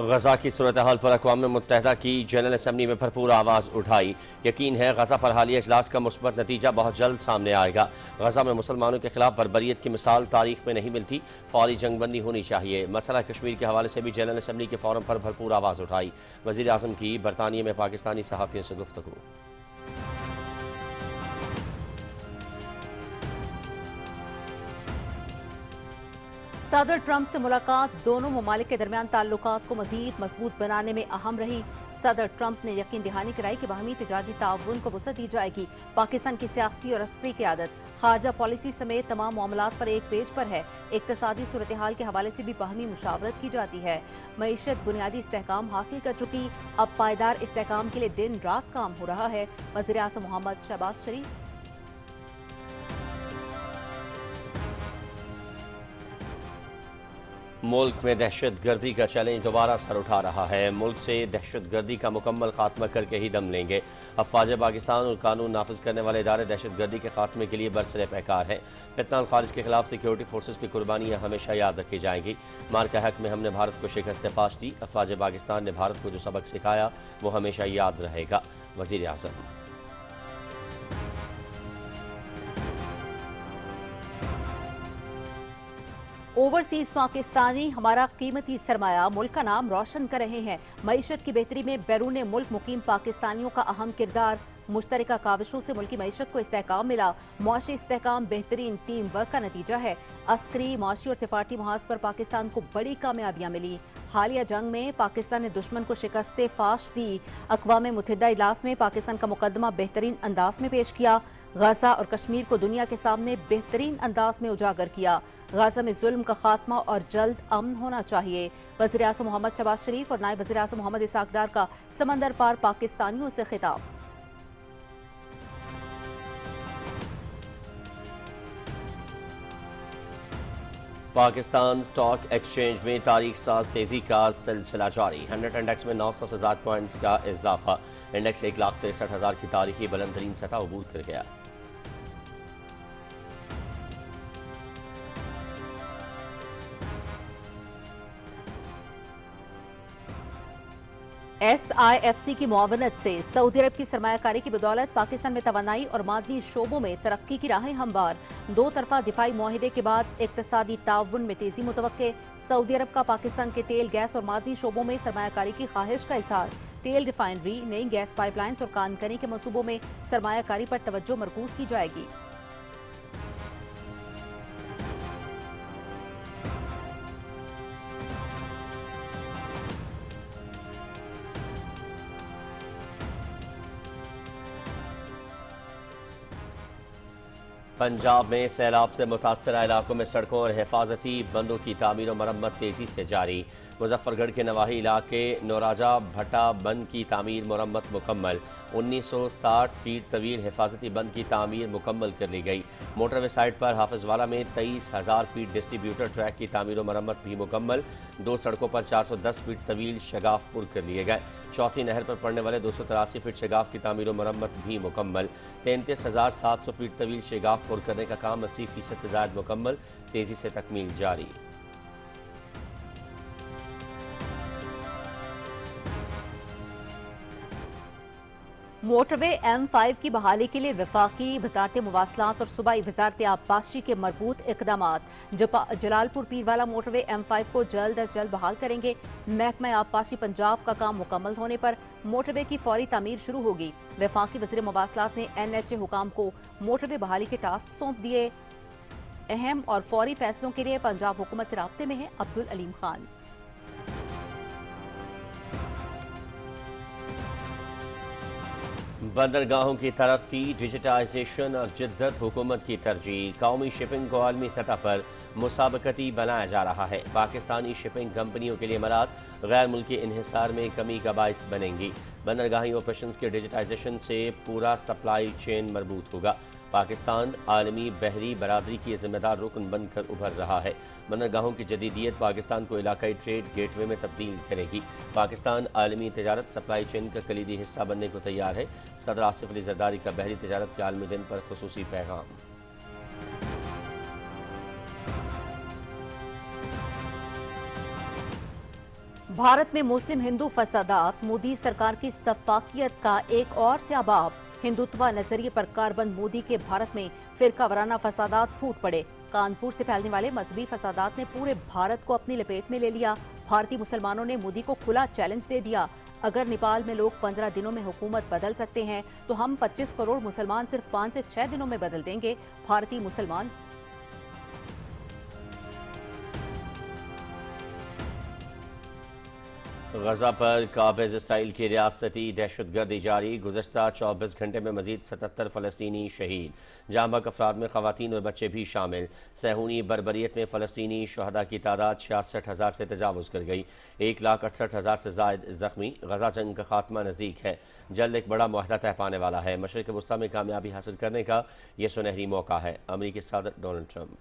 غزہ کی صورتحال پر اقوام متحدہ کی جنرل اسمبلی میں بھرپور آواز اٹھائی۔ یقین ہے غزہ پر حالیہ اجلاس کا مثبت نتیجہ بہت جلد سامنے آئے گا۔ غزہ میں مسلمانوں کے خلاف بربریت کی مثال تاریخ میں نہیں ملتی، فوری جنگ بندی ہونی چاہیے۔ مسئلہ کشمیر کے حوالے سے بھی جنرل اسمبلی کے فورم پر بھرپور آواز اٹھائی۔ وزیر اعظم کی برطانیہ میں پاکستانی صحافیوں سے گفتگو۔ صدر ٹرمپ سے ملاقات دونوں ممالک کے درمیان تعلقات کو مزید مضبوط بنانے میں اہم رہی۔ صدر ٹرمپ نے یقین دہانی کرائی کہ باہمی تجارتی تعاون کو وسعت دی جائے گی۔ پاکستان کی سیاسی اور عسکری قیادت خارجہ پالیسی سمیت تمام معاملات پر ایک پیج پر ہے۔ اقتصادی صورتحال کے حوالے سے بھی باہمی مشاورت کی جاتی ہے۔ معیشت بنیادی استحکام حاصل کر چکی، اب پائیدار استحکام کے لیے دن رات کام ہو رہا ہے۔ وزیر اعظم محمد شہباز شریف ملک میں دہشت گردی کا چیلنج دوبارہ سر اٹھا رہا ہے۔ ملک سے دہشت گردی کا مکمل خاتمہ کر کے ہی دم لیں گے۔ افواج پاکستان اور قانون نافذ کرنے والے ادارے دہشت گردی کے خاتمے کے لیے برسر پیکار ہیں۔ فتنہ الخارج کے خلاف سیکیورٹی فورسز کی قربانیاں ہمیشہ یاد رکھی جائیں گی۔ مارکہ حق میں ہم نے بھارت کو شکست فاش دی۔ افواج پاکستان نے بھارت کو جو سبق سکھایا وہ ہمیشہ یاد رہے گا۔ وزیر اعظم اوورسیز پاکستانی ہمارا قیمتی سرمایہ ملک کا نام روشن کر رہے ہیں۔ معیشت کی بہتری میں بیرون ملک مقیم پاکستانیوں کا اہم کردار۔ مشترکہ کاوشوں سے ملکی معیشت کو استحکام ملا۔ معاشی استحکام بہترین ٹیم ورک کا نتیجہ ہے۔ عسکری، معاشی اور سفارتی محاذ پر پاکستان کو بڑی کامیابیاں ملی۔ حالیہ جنگ میں پاکستان نے دشمن کو شکست فاش دی۔ اقوام متحدہ اجلاس میں پاکستان کا مقدمہ بہترین انداز میں پیش کیا۔ غزہ اور کشمیر کو دنیا کے سامنے بہترین انداز میں اجاگر کیا۔ غزہ میں ظلم کا خاتمہ اور جلد امن ہونا چاہیے۔ وزیر اعظم محمد شہباز شریف اور نائب وزیر اعظم محمد اسحاق ڈار کا سمندر پار پاکستانیوں سے خطاب۔ پاکستان سٹاک ایکسچینج میں تاریخ ساز تیزی کا سلسلہ جاری۔ 100 انڈیکس میں 900 سے زائد پوائنٹس کا اضافہ۔ انڈیکس 1,63,000 کی تاریخی بلند ترین سطح عبور کر گیا۔ ایس آئی ایف سی کی معاونت سے سعودی عرب کی سرمایہ کاری کی بدولت پاکستان میں توانائی اور معدنی شعبوں میں ترقی کی راہیں ہموار۔ دو طرفہ دفاعی معاہدے کے بعد اقتصادی تعاون میں تیزی متوقع۔ سعودی عرب کا پاکستان کے تیل، گیس اور معدنی شعبوں میں سرمایہ کاری کی خواہش کا اظہار۔ تیل ریفائنری، نئی گیس پائپ لائنز اور کان کنی کے منصوبوں میں سرمایہ کاری پر توجہ مرکوز کی جائے گی۔ پنجاب میں سیلاب سے متاثرہ علاقوں میں سڑکوں اور حفاظتی بندوں کی تعمیر و مرمت تیزی سے جاری۔ مظفر گڑھ کے نواحی علاقے نوراجہ بھٹا بند کی تعمیر مرمت مکمل۔ 1960 فیٹ طویل حفاظتی بند کی تعمیر مکمل کر لی گئی۔ موٹر وے سائٹ پر حافظ والا میں 23,000 فیٹ ڈسٹریبیوٹر ٹریک کی تعمیر و مرمت بھی مکمل۔ دو سڑکوں پر 410 فیٹ طویل شگاف پر کر لیے گئے۔ چوتھی نہر پر پڑنے والے 283 فیٹ شگاف کی تعمیر و مرمت بھی مکمل۔ 33,700 فیٹ طویل شگاف پر کرنے کا کام 80% سے زائد مکمل، تیزی سے تکمیل جاری۔ موٹر وے M5 کی بحالی کے لیے وفاقی وزارت مواصلات اور صوبائی وزارت آبپاشی کے مربوط اقدامات۔ جلال پور پیروالا موٹر وے M5 کو جلد از جلد بحال کریں گے۔ محکمہ آبپاشی پنجاب کا کام مکمل ہونے پر موٹر وے کی فوری تعمیر شروع ہوگی۔ وفاقی وزیر مواصلات نے NHA حکام کو موٹر وے بحالی کے ٹاسک سونپ دیے۔ اہم اور فوری فیصلوں کے لیے پنجاب حکومت سے رابطے میں ہیں عبدالعلیم خان۔ بندرگاہوں کی ترقی، ڈیجیٹائزیشن اور جدت حکومت کی ترجیح۔ قومی شپنگ کو عالمی سطح پر مسابقتی بنایا جا رہا ہے۔ پاکستانی شپنگ کمپنیوں کے لیے امارات غیر ملکی انحصار میں کمی کا باعث بنیں گی۔ بندرگاہی آپریشنز کے ڈیجیٹائزیشن سے پورا سپلائی چین مربوط ہوگا۔ پاکستان عالمی بحری برادری کی ذمہ دار رکن بن کر ابھر رہا ہے۔ بندرگاہوں کی جدیدیت پاکستان کو علاقائی ٹریڈ گیٹ وے میں تبدیل کرے گی۔ پاکستان عالمی تجارت سپلائی چین کا کلیدی حصہ بننے کو تیار ہے۔ صدر آصف علی زرداری کا بحری تجارت کے عالمی دن پر خصوصی پیغام۔ भारत में मुस्लिम हिंदू फसादात, मोदी सरकार की सफाकियत का एक और सबाब। हिंदुत्व नजरिए पर कारबंद मोदी के भारत में फिरका वराना फसादात फूट पड़े। कानपुर से फैलने वाले मजहबी फसादात ने पूरे भारत को अपनी लपेट में ले लिया। भारतीय मुसलमानों ने मोदी को खुला चैलेंज दे दिया। अगर नेपाल में लोग 15 दिनों में हुकूमत बदल सकते हैं तो हम 25 करोड़ मुसलमान सिर्फ 5 से 6 दिनों में बदल देंगे। भारतीय मुसलमान गजा पर काबिज स्टाइल की रियासती दहशतगर्दी जारी। गुज़श्ता 24 घंटे में मजीद 77 फ़लस्तीनी शहीद, जाँ बहक अफराद में ख़वातीन और बच्चे भी शामिल। सहूनी बरबरीत में फ़लस्तीनी शहदा की तादाद 66,000 से तजावुज़ कर गई। 1,68,000 से ज़ायद ज़ख्मी। गजा जंग का खात्मा नज़दीक है, जल्द एक बड़ा मुआहदा तय पाने वाला है। मशरिक़ वस्ता में कामयाबी हासिल करने का यह सुनहरी मौका है। अमरीकी सदर डोनाल्ड ट्रंप।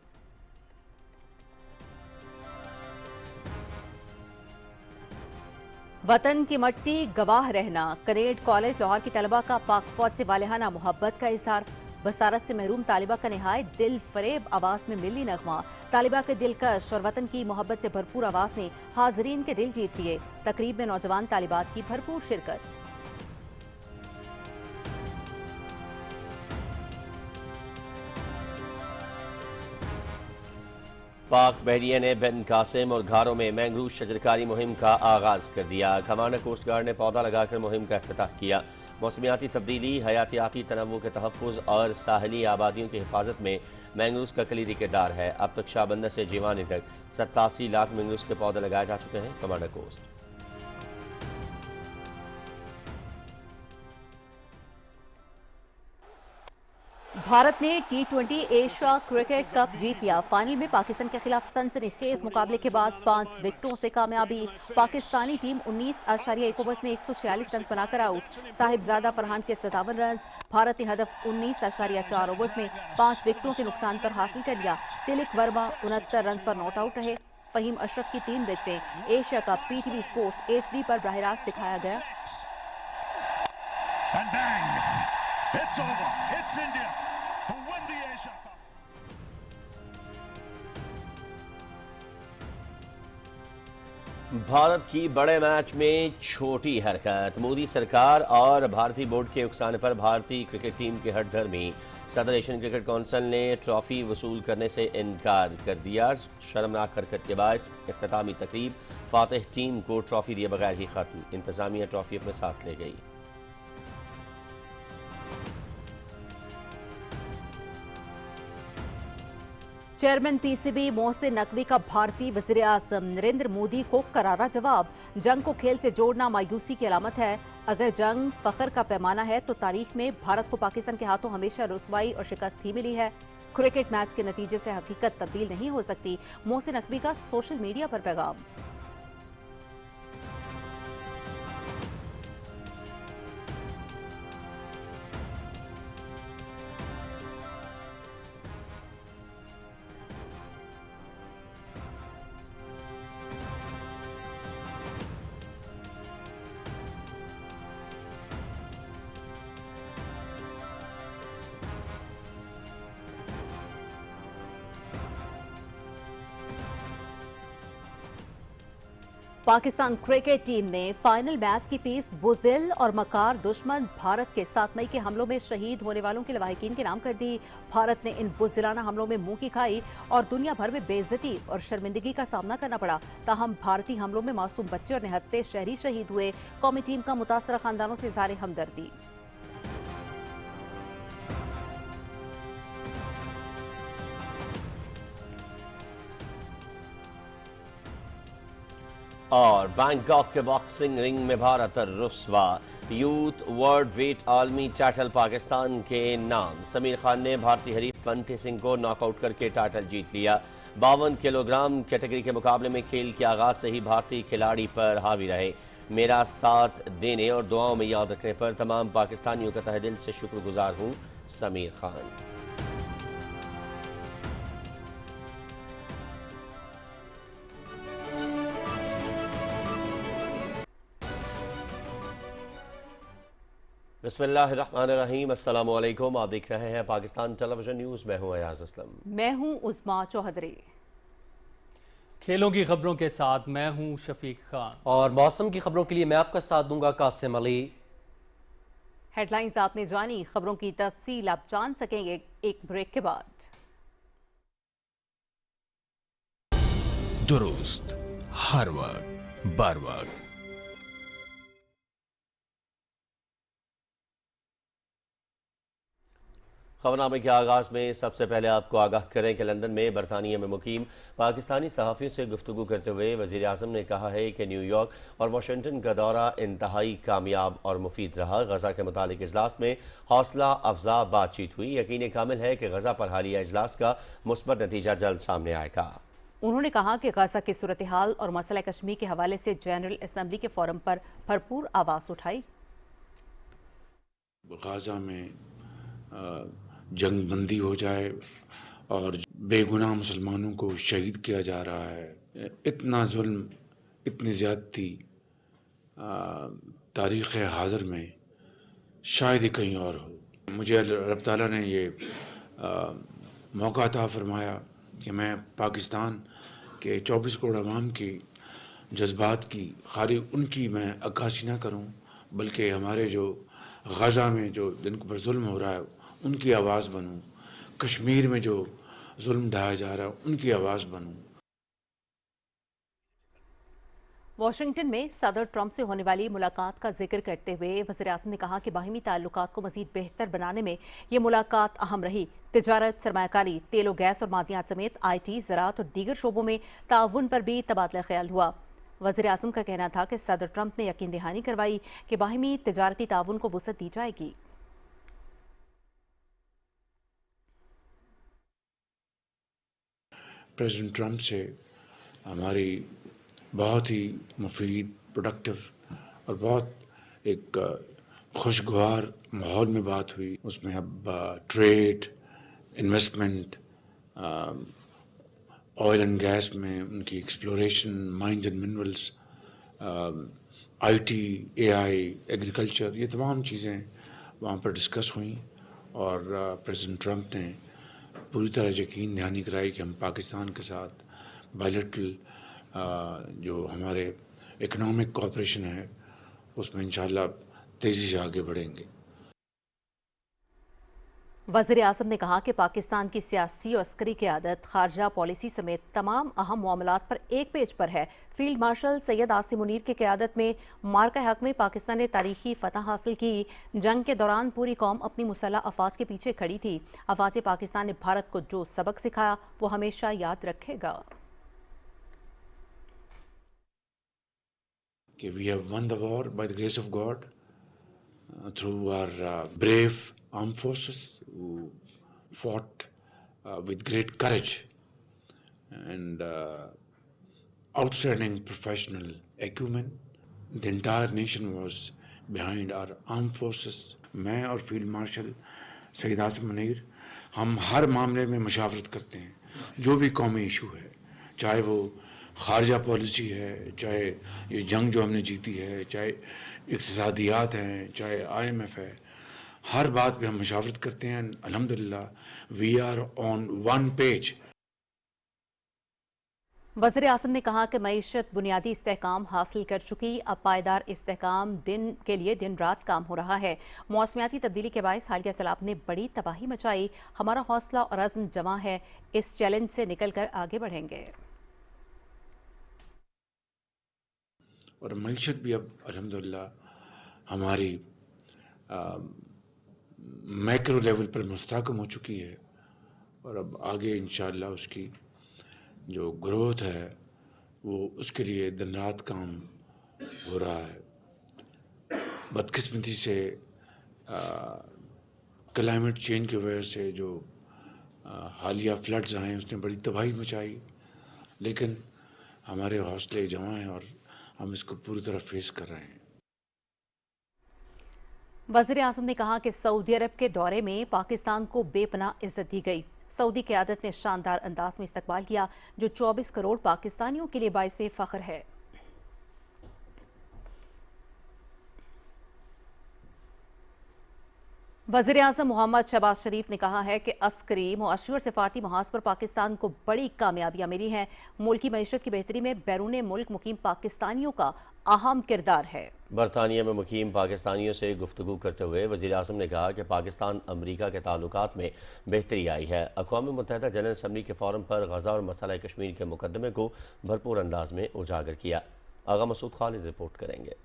वतन की मट्टी गवाह रहना। कनेड कॉलेज लाहौर की तलबा का पाक फौज से वालिहाना मोहब्बत का इजहार। बसारत से महरूम तालिबा का निहायत दिल फरेब आवाज में मिली नगमा। तालिबा के दिलकश और वतन की मोहब्बत से भरपूर आवाज ने हाजरीन के दिल जीत लिए। तकरीब में नौजवान तालिबात की भरपूर शिरकत। पाक बहरिया ने बिन कासिम और घारों में मैंग्रोव शजरकारी मुहिम का आगाज कर दिया। कमांडर कोस्ट गार्ड ने पौधा लगाकर मुहिम का इफ्तिताह किया। मौसमियाती तब्दीली, हयातियाती तनव्वु के तहफ़्फ़ुज़ और साहली आबादियों की हिफाजत में मैंग्रोव का कलीदी किरदार है। अब तक शाहबंदर से जीवानी तक 87 लाख मैंग्रोव के पौधे लगाए जा चुके हैं। Commander coast. भारत ने T20 एशिया क्रिकेट कप जीत लिया। फाइनल में पाकिस्तान के खिलाफ सनसनीखेज मुकाबले के बाद 5 विकेटों से कामयाबी। पाकिस्तानी टीम 19.1 ओवर्स में 146 रन बनाकर आउट। साहिबजादा फरहान के 57 रन। भारत ने हदफ 19.4 ओवर्स में 5 विकेटों के नुकसान पर हासिल कर लिया। तिलक वर्मा 69 रन पर नॉट आउट रहे। फहीम अशरफ की 3 विकेटें। Asia Cup PTV sports HD पर बराह रास्त दिखाया गया। It's over. It's India who win the Asia Cup. Bharat की बड़े मैच में छोटी हरकत। मोदी सरकार और भारतीय बोर्ड के उकसाने पर भारतीय क्रिकेट टीम के हठधर्मी सदर एशियन क्रिकेट काउंसिल ने ट्रॉफी वसूल करने से इनकार कर दिया। शर्मनाक हरकत के बायस इख्तितामी तकरीब फातिह टीम को ट्रॉफी दिए बगैर ही खत्म। इंतजामिया ट्रॉफी अपने साथ ले गई। चेयरमैन PCB मोहसिन नकवी का भारतीय वज़ीर आज़म नरेंद्र मोदी को करारा जवाब। जंग को खेल से जोड़ना मायूसी की अलामत है। अगर जंग फख्र का पैमाना है तो तारीख में भारत को पाकिस्तान के हाथों हमेशा रुसवाई और शिकस्त ही मिली है। क्रिकेट मैच के नतीजे से हकीकत तब्दील नहीं हो सकती। मोहसिन नकवी का सोशल मीडिया पर पैगाम। पाकिस्तान क्रिकेट टीम ने फाइनल मैच की फीस बुज़िल और मकार दुश्मन भारत के 7 मई के हमलों में शहीद होने वालों के लवाहिकीन के नाम कर दी। भारत ने इन बुज़िलाना हमलों में मुंह की खाई और दुनिया भर में बेइज्जती और शर्मिंदगी का सामना करना पड़ा। ताहम भारतीय हमलों में मासूम बच्चे और निहत्थे शहरी शहीद हुए। कौमी टीम का मुतासरा खानदानों से इज़हार हमदर्दी। और बैंकॉक के बॉक्सिंग रिंग में भारत रुस्वा। यूथ वर्ल्ड वेट आलमी टाइटल पाकिस्तान के नाम। समीर खान ने भारतीय हरीफ पंटी सिंह को नॉकआउट करके टाइटल जीत लिया। 52 किलोग्राम कैटेगरी के मुकाबले में खेल के आगाज से ही भारतीय खिलाड़ी पर हावी रहे। मेरा साथ देने और दुआओं में याद रखने पर तमाम पाकिस्तानियों का तहे दिल से शुक्रगुजार हूँ। समीर खान। बिस्मिल्लाहिर्रहमानिर्रहीम। अस्सलामु अलैकुम। आप देख रहे हैं पाकिस्तान टेलीविजन न्यूज़। मैं हूं अयाज असलम। मैं हूं उस्मा चौधरी। کھیلوں کی خبروں کے ساتھ میں ہوں شفیق خان، اور موسم کی خبروں کے لیے میں آپ کا ساتھ دوں گا قاسم علی۔ ہیڈ لائنز آپ نے جانی، خبروں کی تفصیل آپ جان سکیں گے ایک بریک کے بعد۔ درست ہر وقت بر وقت۔ خبرنامے کے آغاز میں سب سے پہلے آپ کو آگاہ کریں کہ لندن میں برطانیہ میں مقیم پاکستانی صحافیوں سے گفتگو کرتے ہوئے وزیر اعظم نے کہا ہے کہ نیو یارک اور واشنگٹن کا دورہ انتہائی کامیاب اور مفید رہا۔ غزہ کے متعلق اجلاس میں حوصلہ افزا بات چیت ہوئی۔ یقین کامل ہے کہ غزہ پر حالیہ اجلاس کا مثبت نتیجہ جلد سامنے آئے گا۔ انہوں نے کہا کہ غزہ کی صورتحال اور مسئلہ کشمیر کے حوالے سے جنرل اسمبلی کے فورم پر بھرپور آواز اٹھائی۔ غزہ میں جنگ بندی ہو جائے اور بے گناہ مسلمانوں کو شہید کیا جا رہا ہے۔ اتنا ظلم، اتنی زیادتی تاریخ حاضر میں شاید ہی کہیں اور ہو۔ مجھے رب تعالیٰ نے یہ موقع عطا فرمایا کہ میں پاکستان کے 24 کروڑ عوام کی جذبات کی خالی ان کی میں عکاسی نہ کروں، بلکہ ہمارے جو غزہ میں جو جن پر ظلم ہو رہا ہے ان کی آواز بنوں، کشمیر میں جو ظلم ڈھایا جا رہا ہے ان کی آواز بنوں۔ واشنگٹن میں صدر ٹرمپ سے ہونے والی ملاقات کا ذکر کرتے ہوئے وزیر اعظم نے کہا کہ باہمی تعلقات کو مزید بہتر بنانے میں یہ ملاقات اہم رہی۔ تجارت، سرمایہ کاری، تیل و گیس اور معدنیات سمیت آئی ٹی، زراعت اور دیگر شعبوں میں تعاون پر بھی تبادلہ خیال ہوا۔ وزیر اعظم کا کہنا تھا کہ صدر ٹرمپ نے یقین دہانی کروائی کہ باہمی تجارتی تعاون کو وسعت دی جائے گی۔ پریزیڈنٹ ٹرمپ سے ہماری بہت ہی مفید، پروڈکٹیو اور بہت ایک خوشگوار ماحول میں بات ہوئی۔ اس میں اب trade, investment, oil and gas میں ان کی exploration, mines and minerals, IT, AI, agriculture, یہ تمام چیزیں وہاں پر ڈسکس ہوئیں، اور پریزیڈنٹ ٹرمپ نے پوری طرح یقین دہانی کرائی کہ ہم پاکستان کے ساتھ بائیلیٹرل جو ہمارے اکنامک کوآپریشن ہے اس میں انشاءاللہ تیزی سے آگے بڑھیں گے۔ وزیر اعظم نے کہا کہ پاکستان کی سیاسی اور عسکری قیادت، خارجہ پالیسی سمیت تمام اہم معاملات پر ایک پیج پر ہے۔ فیلڈ مارشل سید عاصم منیر کی قیادت میں مارکہ حق میں پاکستان نے تاریخی فتح حاصل کی۔ جنگ کے دوران پوری قوم اپنی مسلح افواج کے پیچھے کھڑی تھی۔ افواج پاکستان نے بھارت کو جو سبق سکھایا وہ ہمیشہ یاد رکھے گا۔ کہ we have won the war by the grace of God through our brave armed forces who fought with great courage and outstanding professional acumen. The entire nation was behind our armed forces. میں اور field marshal Syed Asim Munir ہم ہر معاملے میں مشاورت کرتے ہیں، جو بھی قومی ایشو ہے، چاہے وہ خارجہ پالیسی ہے، چاہے یہ جنگ جو ہم نے جیتی ہے، چاہے اقتصادیات ہیں، چاہے آئی ایم ایف ہے، ہر بات پہ ہم مشاورت کرتے ہیں۔ الحمدللہ we are on one page. وزیر اعظم نے کہا کہ معیشت بنیادی استحکام حاصل کر چکی، اب پائیدار استحکام کے لیے دن رات کام ہو رہا ہے۔ موسمیاتی تبدیلی کے باعث حالیہ سیلاب نے بڑی تباہی مچائی، ہمارا حوصلہ اور عزم جمع ہے، اس چیلنج سے نکل کر آگے بڑھیں گے۔ اور معیشت بھی اب الحمدللہ ہماری میکرو لیول پر مستحکم ہو چکی ہے، اور اب آگے انشاءاللہ اس کی جو گروتھ ہے وہ اس کے لیے دن رات کام ہو رہا ہے۔ بدقسمتی سے کلائمیٹ چینج کی وجہ سے جو حالیہ فلڈز آئے اس نے بڑی تباہی مچائی، لیکن ہمارے حوصلے جمع ہیں اور ہم اس کو پوری طرح فیس کر رہے ہیں۔ وزیر اعظم نے کہا کہ سعودی عرب کے دورے میں پاکستان کو بے پناہ عزت دی گئی۔ سعودی قیادت نے شاندار انداز میں استقبال کیا، جو 24 کروڑ پاکستانیوں کے لیے باعث فخر ہے۔ वज़ीर-ए-आज़म मोहम्मद शहबाज शरीफ ने कहा है कि अस्करी, मुआशी और सिफारती महाज पर पाकिस्तान को बड़ी कामयाबियां मिली हैं। मुल्की मईशत की बेहतरी में बैरून मुल्क मुकीम पाकिस्तानियों का अहम किरदार है। बरतानिया में मुकीम पाकिस्तानियों से गुफ्तगू करते हुए वज़ीर-ए-आज़म ने कहा कि पाकिस्तान अमरीका के ताल्लुकात में बेहतरी आई है। अक़वाम मुत्तहिदा जनरल असम्बली के फ़ोरम पर गज़ा और मसला कश्मीर के मुकदमे को भरपूर अंदाज में उजागर किया। आगा मसूद खालिद रिपोर्ट करेंगे।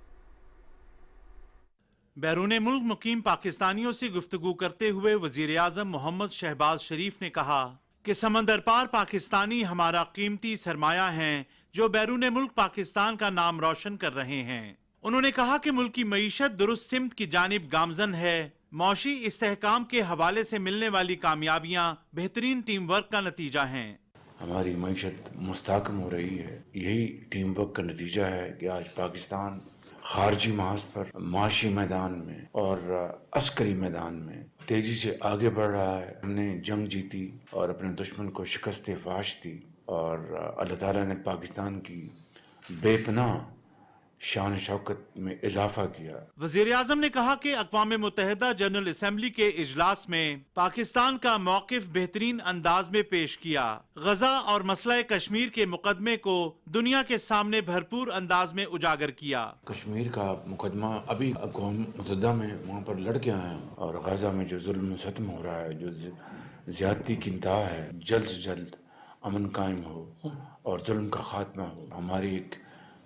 बैरून मुल्क मुकीम पाकिस्तानियों से गुफ्तगू करते हुए वज़ीर आज़म मोहम्मद शहबाज शरीफ ने कहा कि समंदर पार पाकिस्तानी हमारा कीमती सरमाया हैं जो बैरून मुल्क पाकिस्तान का नाम रोशन कर रहे हैं। उन्होंने कहा कि मुल्क की मईशत दुरुस्त सिमत की जानिब गामजन है। मौशी इस्तेहकाम के हवाले से मिलने वाली कामयाबियाँ बेहतरीन टीम वर्क का नतीजा हैं। हमारी मईशत मुस्तहकम हो रही है, यही टीम वर्क का नतीजा है कि आज पाकिस्तान खारजी महाज पर, माशी मैदान में और अस्करी मैदान में तेजी से आगे बढ़ रहा है। हमने जंग जीती और अपने दुश्मन को शिकस्त फाश दी और अल्लाह ताला ने पाकिस्तान की बेपनाह शान शौकत में इजाफा किया। वज़ीर आज़म ने कहा कि अक़वाम मुत्तहिदा जनरल असम्बली के इजलास में पाकिस्तान का मौक़िफ़ बेहतरीन अंदाज में पेश किया। गजा और मसला कश्मीर के मुकदमे को दुनिया के सामने भरपूर अंदाज में उजागर किया। कश्मीर का मुकदमा अभी अक़वाम मुत्तहिदा में वहाँ पर लड़ के आए हैं और गजा में जो जुल्म सतम हो रहा है, जो ज़्यादती की इंतहा है, जल्द से जल्द अमन कायम हो और जुल्म का खात्मा हो। हमारी एक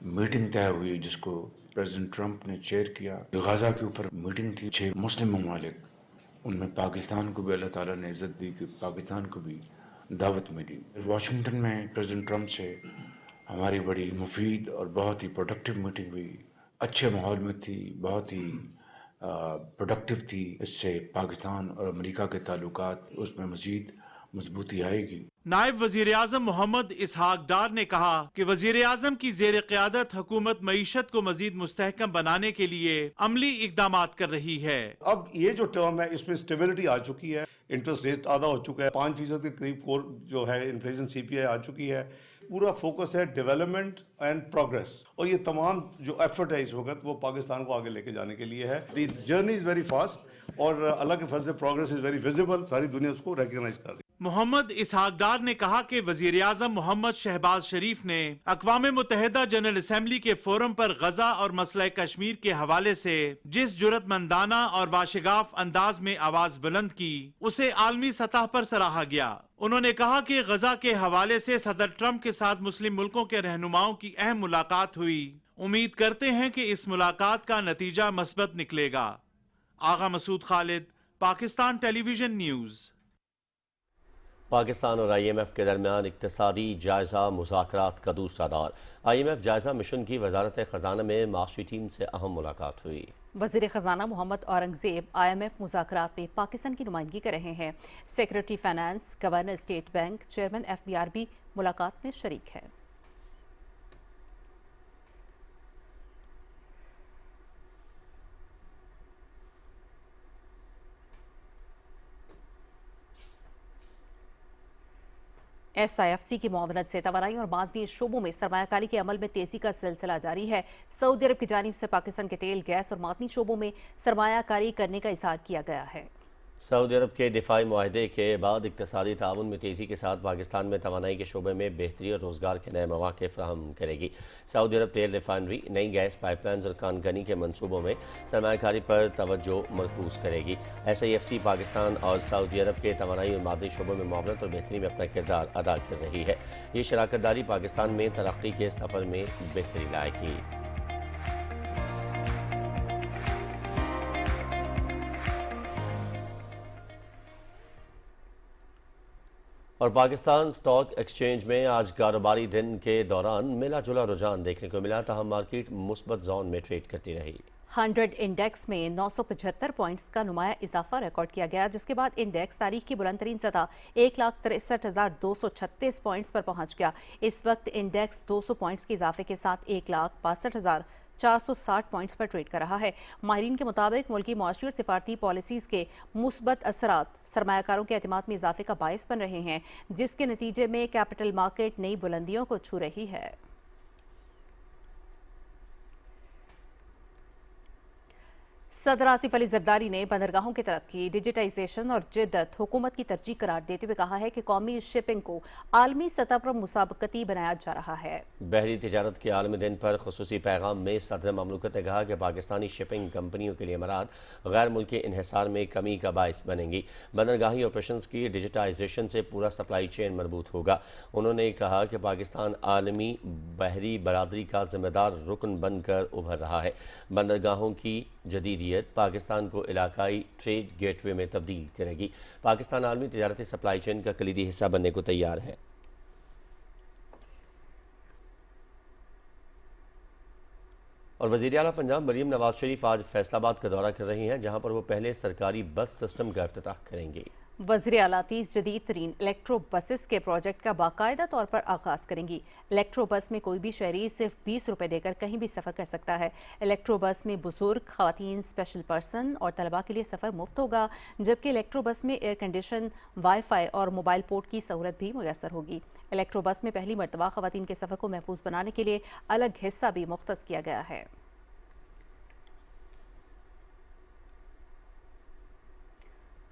मीटिंग तय हुई जिसको प्रेसिडेंट ट्रंप ने चेयर किया। गजा के ऊपर मीटिंग थी 6 मुस्लिम ममालिक, उनमें पाकिस्तान को भी अल्लाह ताला ने इज्जत दी कि पाकिस्तान को भी दावत मिली। वाशिंगटन में प्रेसिडेंट ट्रंप से हमारी बड़ी मुफीद और बहुत ही प्रोडक्टिव मीटिंग हुई, अच्छे माहौल में थी, बहुत ही प्रोडक्टिव थी। इससे पाकिस्तान और अमेरिका के ताल्लुकात उसमें मज़ीद मजबूती आएगी। नायब वज़ीर आज़म मोहम्मद इसहाक डार ने कहा कि वज़ीर आज़म की ज़ेर क़यादत हुकूमत मईशत को मज़ीद मुस्तहकम बनाने के लिए अमली इक़दामात कर रही है। अब ये जो टर्म है इसमें स्टेबिलिटी आ चुकी है, इंटरेस्ट रेट आधा हो चुका है, 5% के करीब कोर जो है इन्फ्लेशन CPI आ चुकी है। पूरा फोकस है डेवलपमेंट एंड प्रोग्रेस और ये तमाम जो एफर्ट है इस वक्त वो पाकिस्तान को आगे लेके जाने के लिए है। The journey is very fast और अल्लाह के फजल से प्रोग्रेस इज़ वेरी विजिबल, सारी दुनिया उसको रिकॉग्नाइज कर रही है। मोहम्मद इसहाक डार ने कहा कि वज़ीर आज़म मोहम्मद शहबाज शरीफ ने अक़वाम मुत्तहिदा जनरल असम्बली के फोरम पर गजा और मसला कश्मीर के हवाले से जिस जुरतमंदाना और वाशिगाफ अंदाज में आवाज बुलंद की उसे आलमी सतह पर सराहा गया। उन्होंने कहा कि गजा के हवाले से सदर ट्रंप के साथ मुस्लिम मुल्कों के रहनुमाओं की अहम मुलाकात हुई। उम्मीद करते हैं कि इस मुलाकात का नतीजा मस्बत निकलेगा। आगा मसूद खालिद, पाकिस्तान टेलीविजन न्यूज़। पाकिस्तान और IMF के दरमियान इक़्तिसादी जायज़ा मुज़ाकरात का दूसरा दौर। IMF जायज़ा मिशन की वज़ारत ख़ज़ाना में माशी टीम से अहम मुलाकात हुई। वज़ीर ख़ज़ाना मोहम्मद औरंगज़ेब IMF मुज़ाकरात में पाकिस्तान की नुमाइंदगी कर रहे हैं। Secretary finance, governor state bank, chairman FBR भी मुलाकात में शरीक है। SIFC की मुआवनत से तवानाई और मादनी शोबों में सरमायाकारी के अमल में तेजी का सिलसिला जारी है। सऊदी अरब की जानिब से पाकिस्तान के तेल, गैस और मादनी शोबों में सरमायाकारी करने का इज़हार किया गया है। सऊदी अरब के दिफाई मुआहदे के बाद इक़्तिसादी ताउन में तेज़ी के साथ पाकिस्तान में तवानाई के शोबे में बेहतरी और रोज़गार के नए मौक़े फ़राहम करेगी। सऊदी अरब तेल रिफाइनरी, नई गैस पाइपलाइन्स और कानगनी के मनसूबों में सरमायाकारी पर तवज्जो मरकूज़ करेगी। SIFC पाकिस्तान और सऊदी अरब के तवानाई और मादनी शोबों में मुआवनत और बेहतरी में अपना किरदार अदा कर रही है। ये शराकत दारी पाकिस्तान में तरक्की के सफ़र में बेहतरी लाएगी। और पाकिस्तान स्टॉक एक्सचेंज में आज कारोबारी दिन के दौरान मिला जुला रुझान देखने को मिला, ताहम मार्केट मुस्बत जोन में ट्रेड करती रही। 100 इंडेक्स में 975 पॉइंट्स का नुमाया इजाफा रिकॉर्ड किया गया, जिसके बाद इंडेक्स तारीख की बुलंद तरीन सतह 1,63,236 पॉइंट्स पर पहुंच गया। इस वक्त इंडेक्स 200 पॉइंट्स के इजाफे के साथ 1,62,460 पॉइंट्स पर ट्रेड कर रहा है। माहिरीन के मुताबिक मुल्की मुआशी और सिफारती पॉलिसीज़ के मुस्बत असरात सरमायाकारों के एतमाद में इजाफे का बायस बन रहे हैं, जिसके नतीजे में कैपिटल मार्केट नई बुलंदियों को छू रही है। सदर आसिफ अली जरदारी ने बंदरगाहों की तरक्की, डिजिटाइजेशन और जिद्दत हुकूमत की तरजीह करार देते हुए कहा है कि कौमी शिपिंग को आलमी सतह पर मुसाबकती बनाया जा रहा है। बहरी तिजारत के आलमी दिन पर खुसूसी पैगाम में सदर ममलकत ने कहा कि पाकिस्तानी शिपिंग कंपनियों के लिए अमरात गैर मुल्की इन्हिसार में कमी का बाइस बनेंगी। बंदरगाही ऑपरेशंस की डिजिटाइजेशन से पूरा सप्लाई चेन मजबूत होगा। उन्होंने कहा कि पाकिस्तान आलमी बहरी बरादरी का जिम्मेदार रुकन बनकर उभर रहा है। बंदरगाहों की जदीदियत पाकिस्तान को इलाकाई ट्रेड गेटवे में तब्दील करेगी। पाकिस्तान आलमी तिजारती सप्लाई चेन का कलीदी हिस्सा बनने को तैयार है। और वज़ीर आला पंजाब मरीम नवाज शरीफ आज फैसलाबाद का दौरा कर रही हैं, जहां पर वो पहले सरकारी बस सिस्टम का इफ्तिताह करेंगी। वज़ीर आला 30 जदीद तरीन इलेक्ट्रो बसेस के प्रोजेक्ट का बाकायदा तौर पर आगाज़ करेंगी। इलेक्ट्रो बस में कोई भी शहरी सिर्फ 20 रुपए देकर कहीं भी सफ़र कर सकता है। इलेक्ट्रो बस में बुजुर्ग, ख़वातीन, स्पेशल पर्सन और तलबा के लिए सफ़र मुफ्त होगा, जबकि इलेक्ट्रो बस में एयर कंडीशन, वाईफाई और मोबाइल पोर्ट की सहूलत भी मुयसर होगी। इलेक्ट्रो बस में पहली मरतबा ख़वातीन के सफ़र को महफूज बनाने के लिए अलग हिस्सा भी मुख्तस किया गया है।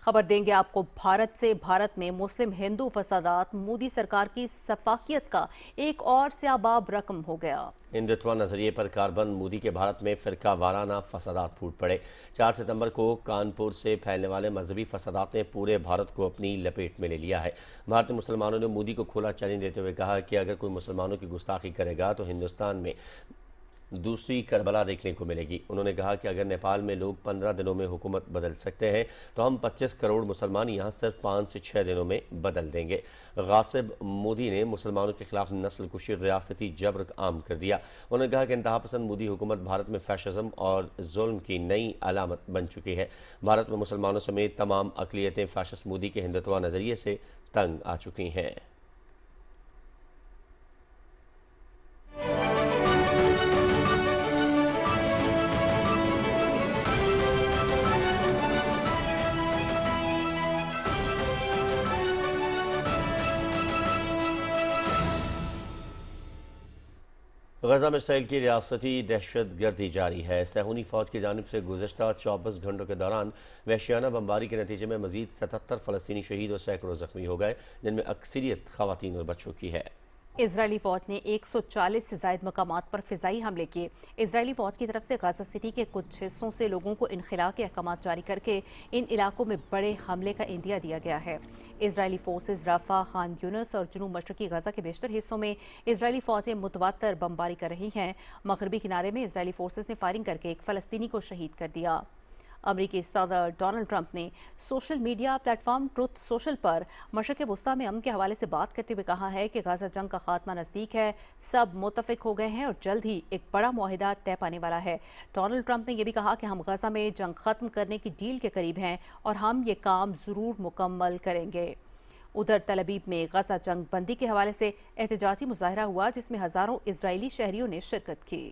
खबर देंगे आपको भारत से। भारत में मुस्लिम हिंदू फसादात, मोदी सरकार की सफाकियत का एक और स्याबाब रकम हो गया। हिंदुत्व नजरिए पर कारबंद मोदी के भारत में फिरका वाराना फसादात फूट पड़े। 4 सितंबर को कानपुर से फैलने वाले मजहबी फसादात ने पूरे भारत को अपनी लपेट में ले लिया है। भारतीय मुसलमानों ने मोदी को खुला चैलेंज देते हुए कहा कि अगर कोई मुसलमानों की गुस्ताखी करेगा तो हिंदुस्तान में दूसरी करबला देखने को मिलेगी। उन्होंने कहा कि अगर नेपाल में लोग 15 दिनों में हुकूमत बदल सकते हैं तो हम 25 करोड़ मुसलमान यहाँ सिर्फ 5 से 6 दिनों में बदल देंगे। गासिब मोदी ने मुसलमानों के खिलाफ नस्ल कुशी, रियासती जबर आम कर दिया। उन्होंने कहा कि इंतहा पसंद मोदी हुकूमत भारत में फैशिज्म और जुल्म की नई अलामत बन चुकी है। भारत में मुसलमानों समेत तमाम अक़लियतें फैशिस्ट मोदी के हिंदुत्व नज़रिए से तंग आ चुकी हैं। गजा में इसराइल की रियासती दहशत गर्दी जारी है। सहूनी फौज की जानिब से गुज़श्ता 24 घंटों के दौरान वहशियाना बमबारी के नतीजे में मजीद 77 फ़लस्तीनी शहीद और सैकड़ों ज़ख्मी हो गए, जिनमें अक्सरियत ख़वातीन और बच्चों की है। इजरायली फौज ने 140 से ज़ायद मकामात पर फ़िज़ाई हमले किए। इजरायली फौज की तरफ से गाज़ा सिटी के कुछ हिस्सों से लोगों को इनखला के अहकामात जारी करके इन इलाकों में बड़े हमले का इंदिया दिया गया है। Israeli forces Rafah, Khan Younis और जनूब मशरकी गाज़ा के बेशतर हिस्सों में इजरायली फौजें मुतवातर बमबारी कर रही हैं। मगरबी किनारे में इजरायली फोर्सेज ने फायरिंग करके एक फ़लस्तीनी को शहीद कर दिया। अमरीकी सदर डोनाल्ड ट्रंप ने social media platform truth social पर मशरक़ वस्ता में अमन के हवाले से बात करते हुए कहा है कि गाज़ा जंग का खात्मा नज़दीक है, सब मुत्तफ़िक हो गए हैं और जल्द ही एक बड़ा मुआहिदा तय पाने वाला है। डोनाल्ड ट्रंप ने यह भी कहा कि हम गाज़ा में जंग ख़त्म करने की डील के करीब हैं और हम ये काम ज़रूर मुकम्मल करेंगे। उधर तल अबीब में गाज़ा जंग बंदी के हवाले से एहतजाजी मुजाहरा हुआ, जिसमें हज़ारों इजरायली शहरियों ने शिरकत की।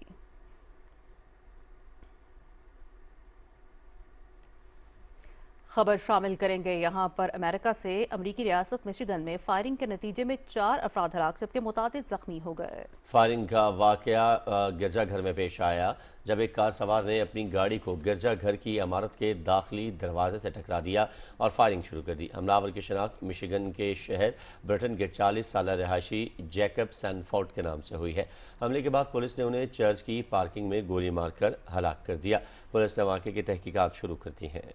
खबर शामिल करेंगे यहाँ पर अमेरिका से। अमरीकी रियासत मिशिगन में फायरिंग के नतीजे में 4 अफराद हलाक जबकि मुतादिद जख्मी हो गए। फायरिंग का वाकया गिरजाघर में पेश आया जब एक कार सवार ने अपनी गाड़ी को गिरजाघर की इमारत के दाखिली दरवाजे से टकरा दिया और फायरिंग शुरू कर दी। हमलावर की शनाख्त मिशिगन के शहर ब्रिटेन के 40 साल रहायशी जैकब सैनफोर्ड के नाम से हुई है। हमले के बाद पुलिस ने उन्हें चर्च की पार्किंग में गोली मारकर हलाक कर दिया। पुलिस ने वाक़े की तहकीकात शुरू कर दी हैं।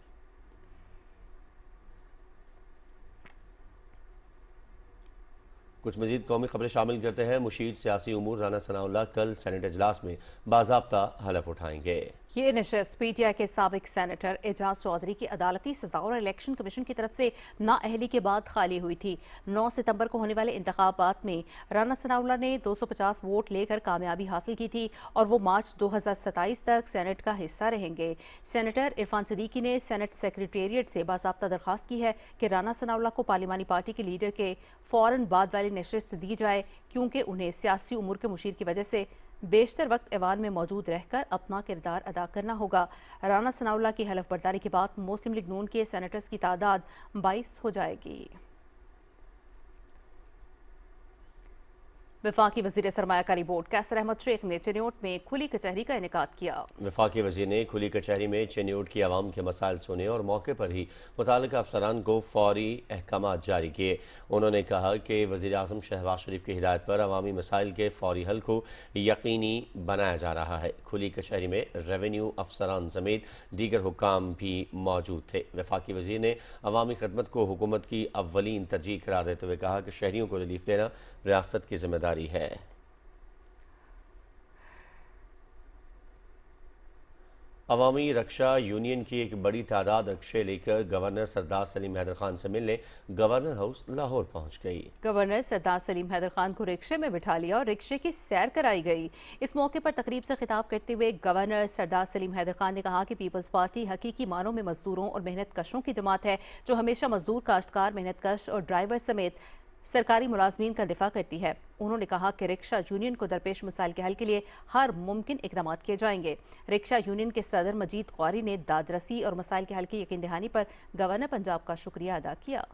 कुछ मजीद कौमी खबरें शामिल करते हैं। मुशीर सियासी उमूर राना सनाउल्लाह कल सेनेट इजलास में बाज़ाब्ता हलफ उठाएंगे। ये नशस्त पीटीआई के साबिक सेनेटर एजाज चौधरी की अदालती सजा और इलेक्शन कमीशन की तरफ से नाअहली के बाद खाली हुई थी। 9 सितंबर को होने वाले इंतखाबात में राना सनाउल्लाह ने 250 वोट लेकर कामयाबी हासिल की थी और वो मार्च 2027 तक सेनेट का हिस्सा रहेंगे। सेनेटर इरफान सिद्दीकी ने सेनेट सेक्रेटेरिएट से बाज़ाब्ता दरख्वास्त की है कि राना सनाउल्लाह को पार्लिमानी पार्टी के लीडर के फौरन बाद वाली नशस्त दी जाए, क्योंकि उन्हें सियासी उमूर के मुशीर की वजह से बेशतर वक्त ऐवान में मौजूद रहकर अपना किरदार अदा करना होगा। राना सनाउल्लाह की हलफ बर्दारी के बाद मुस्लिम लीग नून के सेनेटर्स की तादाद 22 हो जाएगी। वफाकी वजीर सरमायाकारी बोर्ड कैसर अहमद शेख ने चिन्योट में खुली कचहरी का इनेकाद किया। वफाकी वजीर ने खुली कचहरी में चिन्योट की आवाम के मसाइल सुने और मौके पर ही मुतालिका अफसरान को फौरी अहकामात जारी किए। उन्होंने कहा कि वज़ीर आज़म शहबाज शरीफ की हिदायत पर अवामी मसाइल के फौरी हल को यकीनी बनाया जा रहा है। खुली कचहरी में रेवेन्यू अफसरान समेत दीगर हुक्काम भी मौजूद थे। वफाकी वजीर ने अवामी खदमत को हुकूमत की अव्वलीन तरजीह करार देते हुए कहा कि शहरियों को रिलीफ देना रियासत की जिम्मेदारी है। अवामी रक्षा यूनियन की एक बड़ी तादाद रिक्शे लेकर गवर्नर सरदार सलीम हैदर खान से मिलने गवर्नर हाउस लाहौर पहुंच गई। गवर्नर सरदार सलीम हैदर खान को रिक्शे में बिठा लिया और रिक्शे की सैर कराई गई। इस मौके पर तकरीब से खिताब करते हुए गवर्नर सरदार सलीम हैदर खान ने कहा कि पीपल्स पार्टी हकीकी मानों में मजदूरों और मेहनत कशों की जमात है, जो हमेशा मजदूर, काश्तकार, मेहनत कश और ड्राइवर समेत सरकारी मुलाजमीन का दिफा करती है। उन्होंने कहा कि रिक्शा यूनियन को दरपेश मसाइल के हल के लिए हर मुमकिन इकदाम किए जाएंगे। रिक्शा यूनियन के सदर मजीद ख्वारी ने दादरसी और मसाइल के हल की यकीन दहानी पर गवर्नर पंजाब का शुक्रिया अदा किया।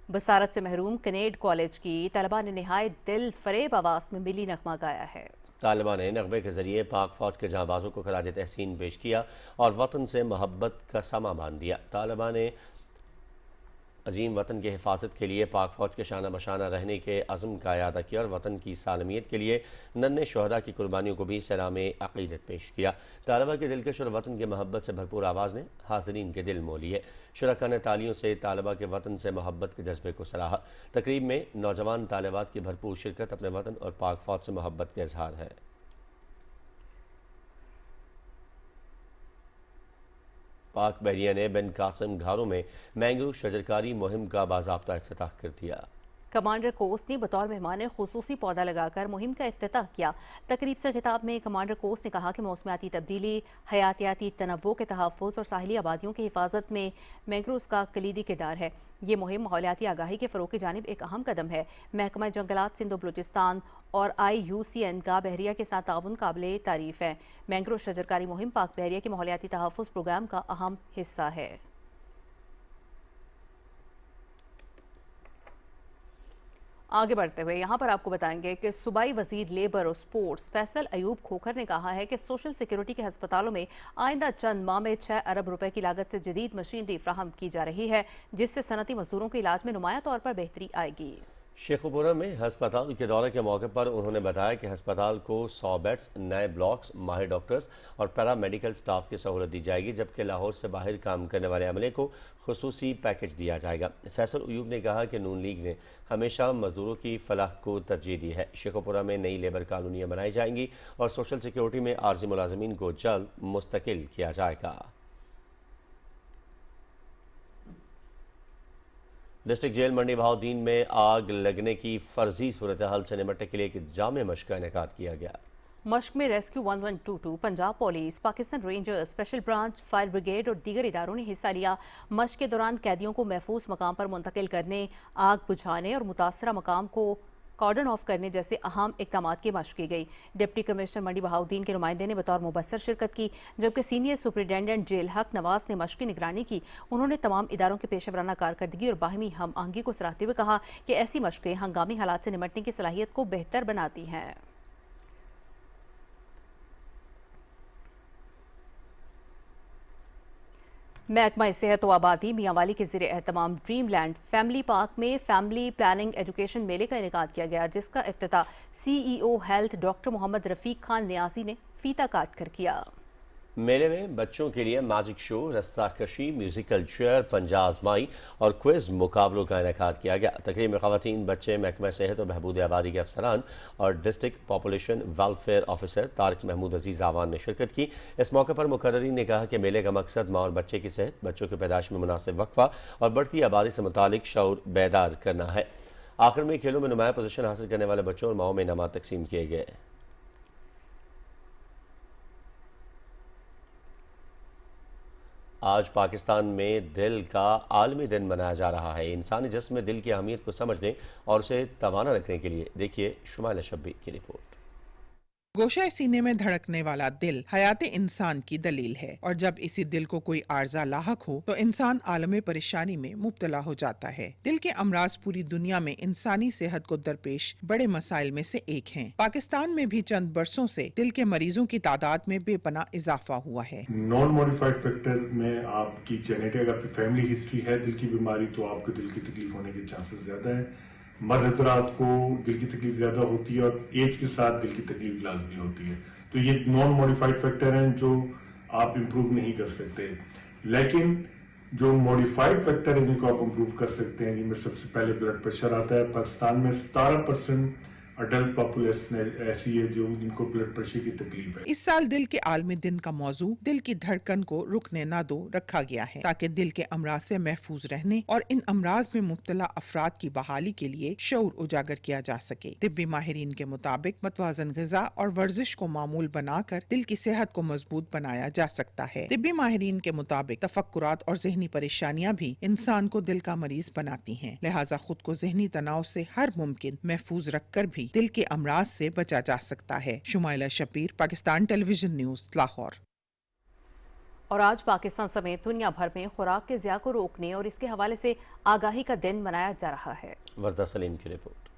बसारत से महरूम कनेड कॉलेज की तलबा ने नहायत दिल फरेब आवाज में मिली नगमा गाया है। तालिबान ने नगमे के जरिए पाक फौज के जांबाजों को खराज तहसीन पेश किया और वतन से मोहब्बत का समा बांध दिया। तालिबान ने अजीम वतन की हिफाजत के लिए पाक फौज के शाना बशाना रहने के अज़म का अदा किया और वतन की सालमियत के लिए नन्हे शहदा की कुर्बानियों को भी सलाम अक़ीदत पेश किया। तालिबा के दिलकश और वतन के मोहब्बत से भरपूर आवाज़ ने हाज़रीन के दिल मोह लिए। शुरका ने तालियों से तालिबा के वतन से मोहब्बत के जज्बे को सराहा। तकरीब में नौजवान तालिबात की भरपूर शिरकत अपने वतन और पाक फौज से मोहब्बत का इजहार है। पाक बहरिया ने बिन कासिम घारों में मैंग्रोव शजरकारी मुहिम का बाज़ाब्ता इफ्तिताह कर दिया। कमांडर कोस ने बतौर मेहमान खुसूसी पौधा लगाकर मुहिम का इफ्तिताह किया। तकरीब से खिताब में कमांडर कोस ने कहा कि मौसमियाती तब्दीली, हयातियाती तनव्वुर के तहफ़्फ़ुज़ और साहिली आबादियों की हिफाजत में मैंग्रोव्स का कलीदी किरदार है। ये मुहिम माहौलियाती आगाही के फ़रोग़ की जानिब एक अहम कदम है। महकमा जंगलात सिंध बलूचिस्तान और IUCN का बहरिया के साथ ताउन काबिल तारीफ़ है। मैंग्रोव शजरकारी मुहिम पाक बहरिया के माहौलियाती तहफ़्फ़ुज़ प्रोग्राम का अहम हिस्सा है। आगे बढ़ते हुए यहाँ पर आपको बताएंगे कि सूबाई वजीर लेबर और स्पोर्ट्स फैसल अयूब खोखर ने कहा है कि सोशल सिक्योरिटी के अस्पतालों में आइंदा चंद माह में 6 अरब रुपए की लागत से जदीद मशीनरी फ्राहम की जा रही है, जिससे सनती मजदूरों के इलाज में नुमाया तौर पर बेहतरी आएगी। शेखुपुरा में हस्पताल के दौरे के मौके पर उन्होंने बताया कि हस्पताल को 100 बेड्स, नए ब्लॉक्स, माहिर डॉक्टर्स और पैरा मेडिकल स्टाफ की सहूलत दी जाएगी, जबकि लाहौर से बाहर काम करने वाले अमले को खुसूसी पैकेज दिया जाएगा। फैसल अयूब ने कहा कि नून लीग ने हमेशा मजदूरों की फलाह को तरजीह दी है। शेखुपुरा में नई लेबर कानूनियाँ बनाई जाएंगी और सोशल सिक्योरिटी में आर्जी मुलाजमीन को जल्द मुस्तकिल किया जाएगा। डिस्ट्रिक्ट जेल मंडी बहाउद्दीन में आग लगने की फर्जी सूरत हाल से निपटने के लिए एक जामे मश्क का इनेकाद किया गया। मश्क में rescue 1122, Punjab police, Pakistan rangers, special branch, fire brigade और दीगर इदारों ने हिस्सा लिया। मश्क के दौरान कैदियों को महफूज मकाम पर मुंतकिल करने, आग बुझाने और मुतासरा मकाम को कॉर्डन ऑफ करने जैसे अहम इक़दाम की मशक की गई। डिप्टी कमिश्नर मंडी बहाउद्दीन के नुमाइंदे ने बतौर मुबस्सर शिरकत की, जबकि सीनियर सुपरिटेंडेंट जेल हक नवाज ने मशक की निगरानी की। उन्होंने तमाम इदारों के पेशेवराना कारकर्दगी और बाहमी हम आहंगी को सराहते हुए कहा कि ऐसी मशकें हंगामी हालात से निपटने की सलाहियत को बेहतर बनाती हैं। महकमा सेहत व आबादी मियांवाली के ज़रिए एहतमाम ड्रीम लैंड फैमिली पार्क में फैमिली प्लानिंग एजुकेशन मेले का इनेकाद किया गया, जिसका इफ्तिताह CEO health doctor Mohammad Rafiq Khan Niazi ने फीता काट कर किया। मेले में बच्चों के लिए मैजिक शो, रस्साकशी, म्यूजिकल चेयर, पंजा आजमाई और क्विज मुकाबलों का इनेकाद किया गया। तकरीब में ख़वातीन, बच्चे, महकमा सेहत और बहबूद आबादी के अफसरान और district population welfare officer Tariq Mahmood Aziz Awan ने शिरकत की। इस मौके पर मुकर्ररीन ने कहा कि मेले का मकसद माँ और बच्चे की सेहत, बच्चों की पैदाइश में मुनासिब वक्फा और बढ़ती आबादी से मुतालिक शऊर बेदार करना है। आखिर में खेलों में नुमाया पोजीशन हासिल करने वाले बच्चों और माओं में इनामात तकसीम किए गए। आज पाकिस्तान में दिल का आलमी दिन मनाया जा रहा है। इंसानी जिस्म में दिल की अहमियत को समझने और उसे तवाना रखने के लिए देखिए शुमाइल शब्बी की रिपोर्ट। गोशा सीने में धड़कने वाला दिल हयात इंसान की दलील है और जब इसी दिल को कोई आर्जा लाहक हो तो इंसान आलम परेशानी में मुब्तला हो जाता है। दिल के अमराज पूरी दुनिया में इंसानी सेहत को दरपेश बड़े मसाइल में से एक हैं। पाकिस्तान में भी चंद बरसों से दिल के मरीजों की तादाद में बेपनाह इजाफा हुआ है। नॉन मॉडिफाइड फैक्टर में आपकी जेनेटिक, अगर आपकी फैमिली हिस्ट्री है दिल की बीमारी, तो आपको दिल की तकलीफ होने के चांसेस ज्यादा है। मर्द हजरात को दिल की तकलीफ ज्यादा होती है और एज के साथ दिल की तकलीफ लाजमी होती है। तो ये नॉन मॉडिफाइड फैक्टर हैं जो आप इम्प्रूव नहीं कर सकते, लेकिन जो मॉडिफाइड फैक्टर है जिनको आप इम्प्रूव कर सकते हैं, जिनमें सबसे पहले ब्लड प्रेशर आता है। पाकिस्तान में 17% अडल्ट पॉपुलेशन ऐसी है जो जिनको ब्लड प्रेशर की तकलीफ है। इस साल दिल के आलमी दिन का मौजू दिल की धड़कन को रुकने ना दो रखा गया है ताकि दिल के अमराज से महफूज रहने और इन अमराज में मुब्तला अफराद की बहाली के लिए शऊर उजागर किया जा सके। तिब्बी माहिरीन के मुताबिक मतवाजन ग़िज़ा और वर्जिश को मामूल बनाकर दिल की सेहत को मजबूत बनाया जा सकता है। तिब्बी माहिरीन के मुताबिक तफक्कुरात और ज़हनी परेशानियाँ भी इंसान को दिल का मरीज बनाती हैं, लिहाजा खुद को ज़हनी तनाव से हर मुमकिन महफूज रख कर भी दिल के अमराज से बचा जा सकता है। Shumaila Shabbir, Pakistan television news, Lahore. और आज पाकिस्तान समेत दुनिया भर में खुराक के ज़िया को रोकने और इसके हवाले से आगाही का दिन मनाया जा रहा है। वर्दा सलीम की रिपोर्ट।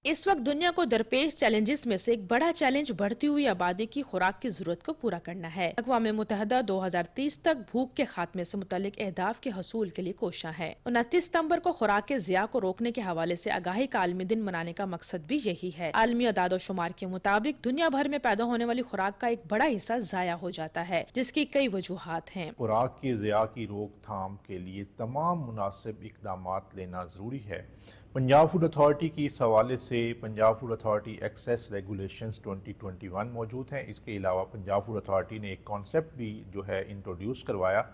इस वक्त दुनिया को दरपेश चैलेंजेस में से एक बड़ा चैलेंज बढ़ती हुई आबादी की खुराक की जरूरत को पूरा करना है। अक़वाम मुत्तहिदा 2030 तक भूख के खात्मे से मुतालिक अहदाफ के हसूल के लिए कोशा है। 29 सितंबर को खुराक के ज़िया को रोकने के हवाले से आगाही का आलमी दिन मनाने का मकसद भी यही है। आलमी अदाद शुमार के मुताबिक दुनिया भर में पैदा होने वाली खुराक का एक बड़ा हिस्सा ज़ाया हो जाता है, जिसकी कई वजूहात हैं। खुराक की ज़िया की रोकथाम के लिए तमाम मुनासिब इक़दामात लेना ज़रूरी है। पंजाब फूड अथॉरिटी की इस हवाले से Punjab food authority access regulations 2021 मौजूद हैं। इसके अलावा पंजाब फूड अथॉरिटी ने एक कॉन्सेप्ट भी जो है इंट्रोड्यूस करवाया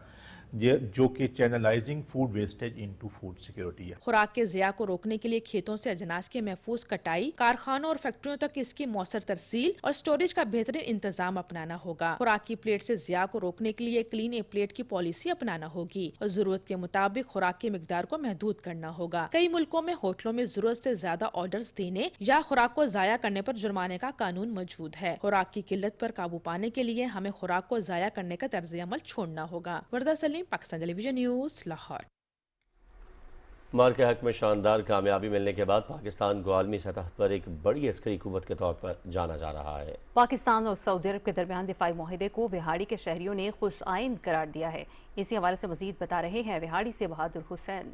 जो कि channelising food wastage into food security है। खुराक के ज़िया को रोकने के लिए खेतों से अजनास की महफूज कटाई, कारखानों और फैक्ट्रियों तक इसकी मौसर तरसील और स्टोरेज का बेहतरीन इंतजाम अपनाना होगा। खुराक की प्लेट से ज़िया को रोकने के लिए क्लीन ए प्लेट की पॉलिसी अपनाना होगी और जरूरत के मुताबिक खुराक की मिकदार को महदूद करना होगा। कई मुल्कों में होटलों में जरूरत से ज्यादा ऑर्डर्स देने या खुराक को ज़ाया करने पर जुर्माने का कानून मौजूद है। खुराक की किल्लत पर काबू पाने के लिए हमें खुराक को ज़ाया करने का तर्ज अमल छोड़ना होगा। वर्दा सलीम, पाकिस्तान टेलीविजन न्यूज़, लाहौर। मार के हक में शानदार कामयाबी मिलने के बाद पाकिस्तान को आलमी सतह पर एक बड़ी अस्करी कुव्वत के तौर पर जाना जा रहा है। पाकिस्तान और सऊदी अरब के दरमियान दिफाई मुआहदे को विहाड़ी के शहरियों ने खुश आइंद करार दिया है। इसी हवाले से मजीद बता रहे हैं विहाड़ी से बहादुर हुसैन।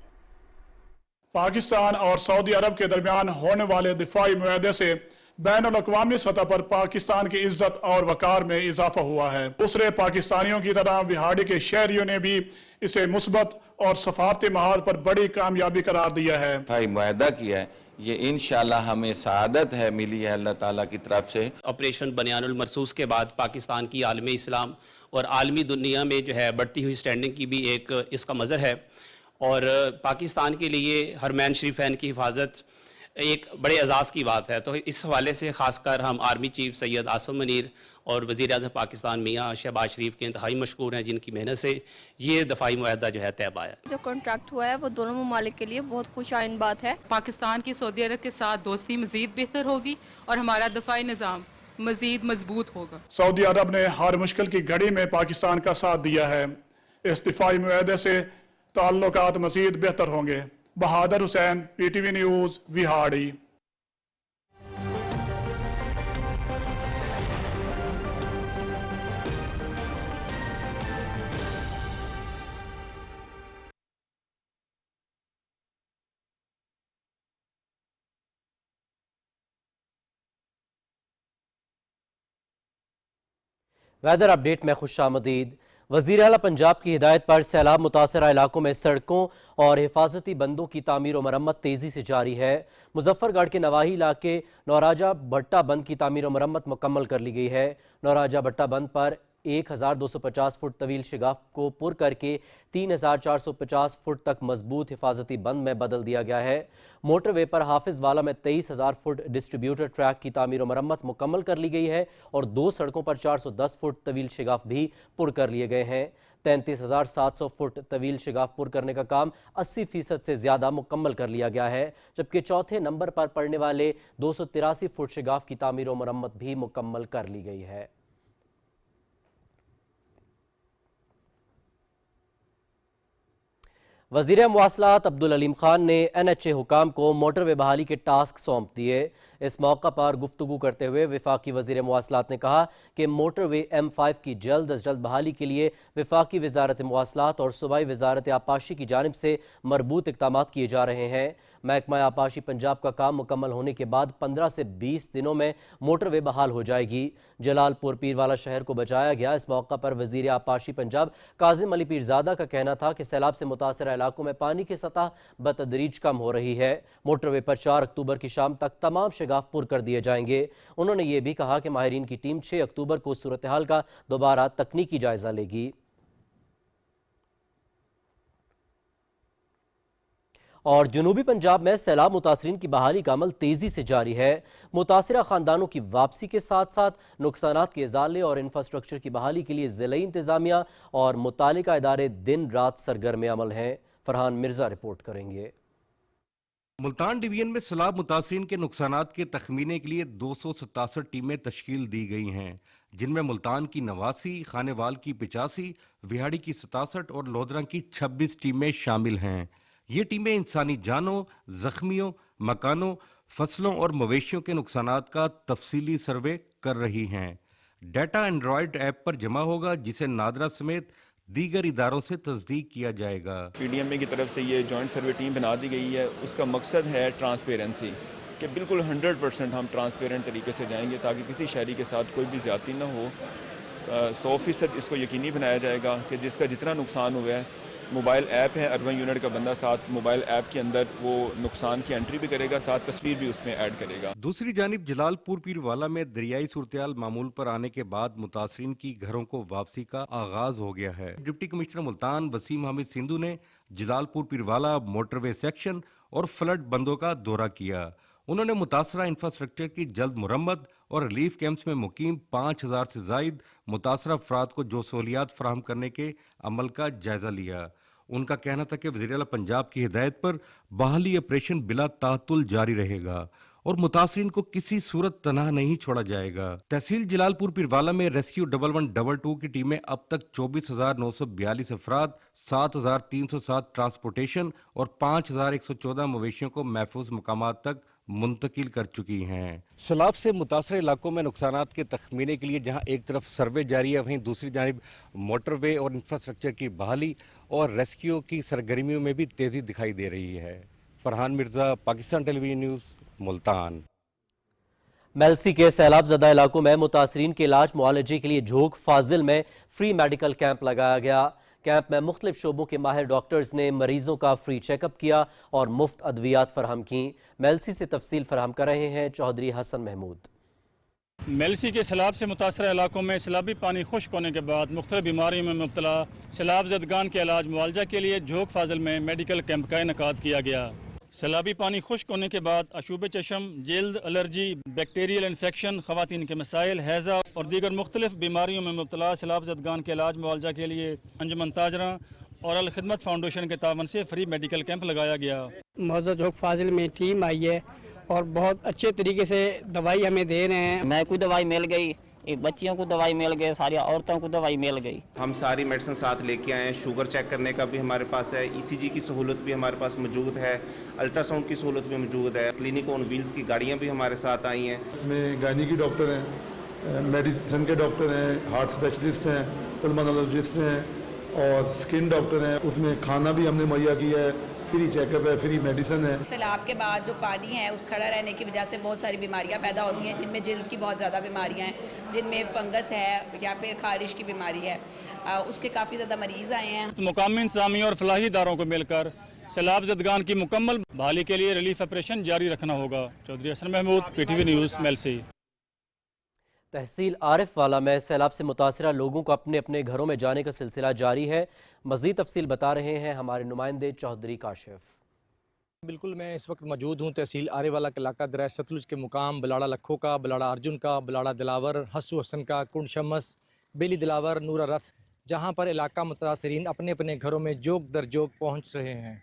पाकिस्तान और सऊदी अरब के दरमियान होने वाले दिफाई मुआहदे से बैनुल-अक़वामी सतह पर पाकिस्तान की इज्जत और वकार में इजाफा हुआ है। दूसरे पाकिस्तानियों की तरह विहाड़ी के शहरियों ने भी इसे मुस्बत और सफारती महाज पर बड़ी कामयाबी करार दिया है। दिफाई मुआहदा किया है, ये इंशाल्लाह हमें सआदत है मिली है अल्लाह ताला की तरफ से। ऑपरेशन बनियानुल मरसूस के बाद पाकिस्तान की आलमी इस्लाम और आलमी दुनिया में जो है बढ़ती हुई स्टैंडिंग की भी एक इसका मज़हर है और पाकिस्तान के लिए हरमैन शरीफैन की हिफाजत एक बड़े एजाज़ की बात है। तो इस हवाले से ख़ासकर हम आर्मी चीफ सैयद आसिम मुनीर और वज़ीर आज़म पाकिस्तान मियाँ शहबाज शरीफ के इंतहाई मशकूर हैं, जिनकी मेहनत से ये दफ़ाई मुआहदा जो है तय पाया। जो कॉन्ट्रैक्ट हुआ है वो दोनों ममालिक के लिए बहुत खुश आइन बात है। पाकिस्तान की सऊदी अरब के साथ दोस्ती मज़ीद बेहतर होगी और हमारा दफ़ाई निज़ाम मज़ीद मजबूत होगा। सऊदी अरब ने हर मुश्किल की घड़ी में पाकिस्तान का साथ दिया है। इस दिफाई मुआहदे से ताल्लुकात मज़ीद बेहतर होंगे। Bahadur Hussain, PTV news, Vehari. Weather update में खुशामदीद। वज़ीर आला पंजाब की हिदायत पर सैलाब मुतासरा इलाकों में सड़कों और हिफाजती बंदों की तामीर और मरम्मत तेज़ी से जारी है। मुजफ्फरगढ़ के नवाही इलाके नौराजा भट्टा बंद की तामीर और मरम्मत मुकम्मल कर ली गई है। नौराजा भट्टा बंद पर 1250 फुट तवील शिगाफ को पुर करके 3450 फुट तक मजबूत हिफाजती बंद में बदल दिया गया है। मोटरवे पर हाफिज वाला में 23000 फुट डिस्ट्रीब्यूटर ट्रैक की तामीर और मरम्मत मुकम्मल कर ली गई है और 2 सड़कों पर 410 फुट तवील शिगाफ भी पुर कर लिए गए हैं। 33,700 फुट तवील शगाफ पुर करने का काम 80% से ज्यादा मुकम्मल कर लिया गया है, जबकि चौथे नंबर पर पड़ने वाले 283 फुट शगाफ की तामीर और मरम्मत भी मुकम्मल कर ली गई है। वज़ीर मवासलात अब्दुल अलीम खान ने NHA हुकाम को मोटरवे बहाली के टास्क सौंप दिए। इस मौका पर गुफ्तगू करते हुए वफाकी वज़ीर मवासलात ने कहा कि मोटरवे M5 की जल्द अज जल्द बहाली के लिए वफाकी वज़ारत मवासलात और सूबाई वज़ारत आपाशी की जानिब से मरबूत इक़दाम किए जा रहे हैं। महकमा आपाशी पंजाब का काम मुकम्मल होने के बाद 15 से 20 दिनों में मोटरवे बहाल हो जाएगी। जलालपुर पीरवाला शहर को बचाया गया। इस मौका पर वज़ीर आपाशी पंजाब काजिम अली पीरजादा का कहना था कि सैलाब से मुतासर इलाकों में पानी की सतह बतदरीज कम हो रही है। मोटरवे पर 4 अक्टूबर की शाम तक तमाम शगाफ पुर कर दिए जाएंगे। उन्होंने ये भी कहा कि माहिरीन की टीम 6 अक्टूबर को सूरत हाल का दोबारा तकनीकी जायजा लेगी। और जनूबी पंजाब में सैलाब मुतासरीन की बहाली का अमल तेजी से जारी है। मुतासरा खानदानों की वापसी के साथ साथ नुकसानात के इजाले और इंफ्रास्ट्रक्चर की बहाली के लिए ज़िला इंतजामिया और मुतालिका इदारे दिन रात सरगर्म अमल हैं। फरहान मिर्जा रिपोर्ट करेंगे। मुल्तान डिवीजन में सैलाब मुतासरीन के नुकसानात के तखमीने के लिए 267 टीमें तश्कील दी गई हैं, जिनमें मुल्तान की 89, खानेवाल की 85, विहाड़ी की 67 और लोधरा की 26 टीमें शामिल हैं। ये टीमें इंसानी जानों, जख्मियों, मकानों, फसलों और मवेशियों के नुकसानात का तफसीली सर्वे कर रही हैं। डाटा एंड्रॉयड ऐप पर जमा होगा, जिसे नादरा समेत दीगर इदारों से तस्दीक किया जाएगा। PDMA की तरफ से ये जॉइंट सर्वे टीम बना दी गई है। उसका मकसद है ट्रांसपेरेंसी, कि बिल्कुल 100% हम ट्रांसपेरेंट तरीके से जाएंगे ताकि किसी शहरी के साथ कोई भी ज़्यादती ना हो। 100% इसको यकीनी बनाया जाएगा कि जिसका जितना नुकसान हुआ है, मोबाइल ऐप है अर्बन यूनिट का बंदा, साथ मोबाइल ऐप के अंदर वो नुकसान की एंट्री भी करेगा, साथ तस्वीर भी उसमें ऐड करेगा। दूसरी जानिब जलालपुर पीरवाला में दरियाई सूरत-ए-हाल मामूल पर आने के बाद मुतासरीन की घरों को वापसी का आगाज हो गया है। डिप्टी कमिश्नर मुल्तान वसीम हामिद सिंधु ने जलालपुर पीरवाला मोटरवे सेक्शन और फ्लड बंदों का दौरा किया। उन्होंने मुतासरा इंफ्रास्ट्रक्चर की जल्द मुरम्मत और रिलीफ कैंप्स में मुकीम 5000 से जायद मुतासरा अफराद को जो सहूलियात फराहम करने के अमल का जायजा लिया। उनका कहना था कि वज़ीर आला पंजाब की हिदायत पर बहाली ऑपरेशन बिला तातुल जारी रहेगा और मुतासरीन को किसी सूरत तनहा नहीं छोड़ा जाएगा। तहसील जलालपुर पीरवाला में रेस्क्यू 1112 की टीमें अब तक 24,942 अफराद, 7,307 ट्रांसपोर्टेशन और 5,114 मवेशियों को महफूज मकामात तक मुंतकिल कर चुकी हैं। सैलाब से मुतासर इलाकों में नुकसानात के तखमीने के लिए जहां एक तरफ सर्वे जारी है, वहीं दूसरी जानिब मोटरवे और इंफ्रास्ट्रक्चर की बहाली और रेस्क्यू की सरगर्मियों में भी तेजी दिखाई दे रही है। Farhan Mirza, Pakistan television news, Multan. मेलसी के सैलाब ज़दा इलाकों में मुतासरीन के इलाज मुआलजे के लिए झोंक फाजिल में फ्री मेडिकल कैंप लगाया गया। कैंप में मुख्तलिफ शोबों के माहिर डॉक्टर्स ने मरीजों का फ्री चेकअप किया और मुफ्त अद्वियात फराहम की। मेलसी से तफसील फराहम कर रहे हैं चौधरी हसन महमूद। मेलसी के सैलाब से मुतासर इलाकों में सैलाबी पानी खुश्क होने के बाद मुख्तलिफ बीमारियों में मुब्तला सैलाब ज़दगान के इलाज मुआलजा के लिए झोंक फाजिल में मेडिकल कैंप का इनेकाद किया गया। सैलाबी पानी खुश्क होने के बाद अशूब चशम, जल्द, एलर्जी, बैक्टीरियल इन्फेक्शन, ख़वातीन के मसाइल, हैज़ा और दीगर मुख्तलिफ बीमारियों में मुब्तला सैलाब ज़दगान के इलाज मुआलजा के लिए अंजुमन ताजरा और अल खिदमत फाउंडेशन के तावन से फ्री मेडिकल कैंप लगाया गया। मौजूदा झोंक फाजिल में टीम आई है और बहुत अच्छे तरीके से दवाई हमें दे रहे हैं। मैं को दवाई मिल गई, बच्चियों को दवाई मिल गई, सारी औरतों को दवाई मिल गई। हम सारी मेडिसिन साथ लेके आए हैं। शुगर चेक करने का भी हमारे पास है, ECG की सहूलत भी हमारे पास मौजूद है, अल्ट्रासाउंड की सहूलत भी मौजूद है, क्लिनिक ऑन व्हील्स की गाड़ियाँ भी हमारे साथ आई हैं। इसमें गायनी की डॉक्टर हैं, मेडिसिन के डॉक्टर हैं, हार्ट स्पेशलिस्ट हैं, पल्मोनोलॉजिस्ट हैं और स्किन डॉक्टर हैं। उसमें खाना भी हमने मुहैया किया है, फ्री चेकअप है, फ्री मेडिसिन है। सैलाब के बाद जो पानी है उस खड़ा रहने की वजह से बहुत सारी बीमारियां पैदा होती हैं, जिनमें जिल्द की बहुत ज़्यादा बीमारियां हैं, जिनमें फंगस है या फिर खारिश की बीमारी है, उसके काफ़ी ज़्यादा मरीज़ आए हैं। मुकामी इंतजामी और फलाही इदारों को मिलकर सैलाब ज़दगान की मुकम्मल बहाली के लिए रिलीफ ऑपरेशन जारी रखना होगा। Chaudhry Hassan Mahmood, PTV news, Mailsi. तहसील आरिफ वाला में सैलाब से मुतासरा लोगों को अपने अपने घरों में जाने का सिलसिला जारी है। मज़ीद तफसील बता रहे हैं हमारे नुमाइंदे चौधरी काशिफ। बिल्कुल, मैं इस वक्त मौजूद हूँ तहसील आरिफ वाला के इलाका दरिया सतलुज के मुकाम बलाड़ा लखो का, बलाड़ा अर्जुन का, बलाड़ा दिलावर, हस्सू हसन का, कुंड शमस, बेली दिलावर, नूरा रथ, जहां पर इलाका मुतासरीन अपने अपने घरों में जोक दर जोक पहुंच रहे हैं।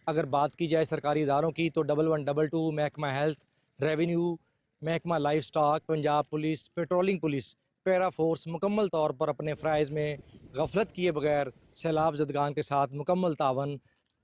अगर बात की जाए सरकारी इदारों की तो 1122, महकमा हेल्थ, रेवेन्यू, महकमा life stock, Punjab police, patrolling police, para force मुकम्मल तौर पर अपने फ़राइज़ में गफलत किए बगैर सैलाब ज़दगान के साथ मुकम्मल तावन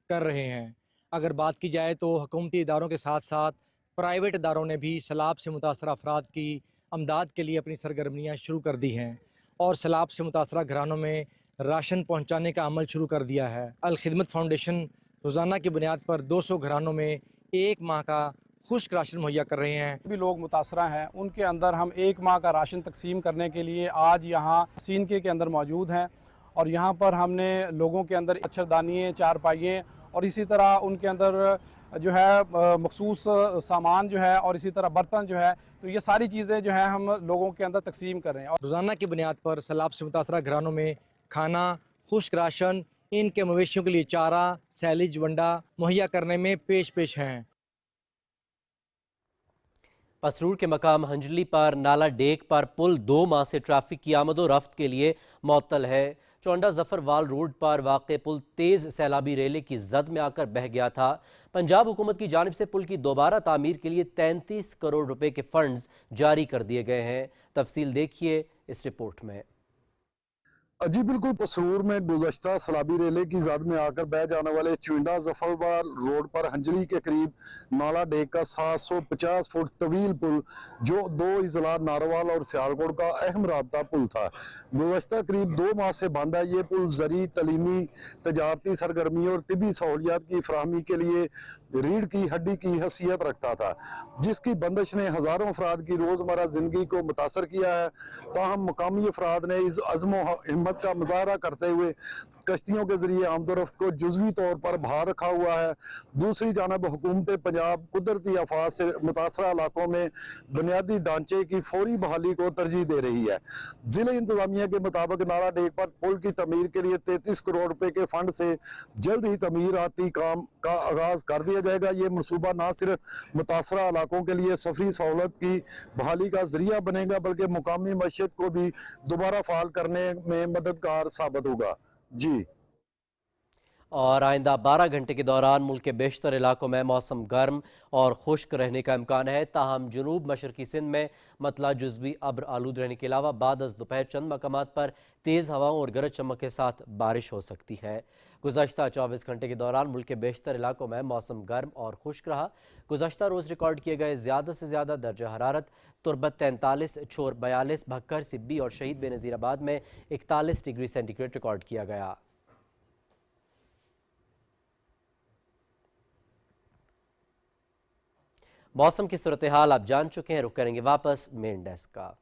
कर रहे हैं। अगर बात की जाए तो हुकूमती इदारों के साथ साथ प्राइवेट इदारों ने भी सैलाब से मुतासर अफराद की अमदाद के लिए अपनी सरगर्मियाँ शुरू कर दी हैं और सैलाब से मुतासर घरानों में राशन पहुँचाने का अमल शुरू कर दिया है। अल खिदमत फाउंडेशन रोज़ाना की बुनियाद पर 200 घरानों में 1 माह का खुश्क राशन मुहैया कर रहे हैं। भी लोग मुतासरा हैं उनके अंदर हम 1 माह का राशन तकसीम करने के लिए आज यहाँ सीनके के अंदर मौजूद हैं और यहाँ पर हमने लोगों के अंदर मच्छरदानियाँ, चारपाइयाँ और इसी तरह उनके अंदर जो है मखसूस सामान जो है और इसी तरह बर्तन जो है, तो ये सारी चीज़ें जो है हम लोगों के अंदर तकसीम कर रहे हैं। रोज़ाना की बुनियाद पर सैलाब से मुतासर घरानों में खाना, खुश्क राशन, इनके मवेशियों के लिए चारा, सैलिज वंडा मुहैया करने में पेश हैं। पसरूर के मकाम हंजली पर नाला डेक पर पुल 2 माह से ट्रैफिक की आमदो रफ्त के लिए मुअत्तल है। चौंडा जफरवाल रोड पर वाक़े पुल तेज़ सैलाबी रेले की जद में आकर बह गया था। पंजाब हुकूमत की जानिब से पुल की दोबारा तामीर के लिए 33 करोड़ रुपए के फंड्स जारी कर दिए गए हैं। तफसील देखिए इस रिपोर्ट में। जी बिल्कुल, पसरूर में गुज़श्ता सैलाबी रेले की जद में आकर बह जाने वाले चौंडा जफरवाल रोड पर हंजली के करीब नाला डेक का 750 फुट तवील पुल जो 2 अजला नारोवाल और सियालकोट का अहम राबता पुल था, गुज़श्ता करीब 2 माह से बंद है। ये पुल ज़री, तलीमी, तजारती सरगर्मी और तिबी सहूलियात की फराहमी के लिए रीढ़ की हड्डी की हैसियत रखता था, जिसकी बंदिश ने हज़ारों अफराद की रोज़मर्रा ज़िंदगी को मुतासर किया है। ताहम मुकामी अफराद ने इस अज़्म हिम्मत का मुजाहरा करते हुए कश्तियों के जरिए आमदोरफ्त को जुज़वी तौर पर बाहर रखा हुआ है। दूसरी जानब हुकूमत पंजाब कुदरती आफात से मुतासरा इलाकों में बुनियादी ढांचे की फौरी बहाली को तरजीह दे रही है। जिले इंतजामिया के मुताबिक नाला डेक पर पुल की तमीर के लिए 33 करोड़ रुपए के फंड से जल्द ही तमीराती काम का आगाज कर दिया जाएगा। ये मनसूबा न सिर्फ मुतासरा इलाकों के लिए सफरी सहूलत की बहाली का जरिया बनेगा, बल्कि मुकामी मईशत को भी दोबारा फाल करने में मददगार साबित होगा। जी। और आइंदा 12 घंटे के दौरान मुल्क के बेशतर इलाकों में मौसम गर्म और खुश्क रहने का इम्कान है। ताहम जनूब मशरकी सिंध में मतला जुज़वी अब्र आलूद रहने के अलावा बाद अज़ दोपहर चंद मकामात पर तेज़ हवाओं और गरज चमक के साथ बारिश हो सकती है। गुज़श्ता 24 घंटे के दौरान मुल्क के बेशतर इलाकों में मौसम गर्म और खुश्क रहा। गुज़श्ता रोज़ रिकॉर्ड किए गए ज़्यादा से ज़्यादा दर्जा हरारत तुरबत 43, छोर 42, भक्कर, सिब्बी और शहीद बेनज़ीराबाद में 41 डिग्री सेंटीग्रेड रिकॉर्ड किया गया। मौसम की सूरत हाल आप जान चुके हैं, रुक करेंगे वापस मेन डेस्क का।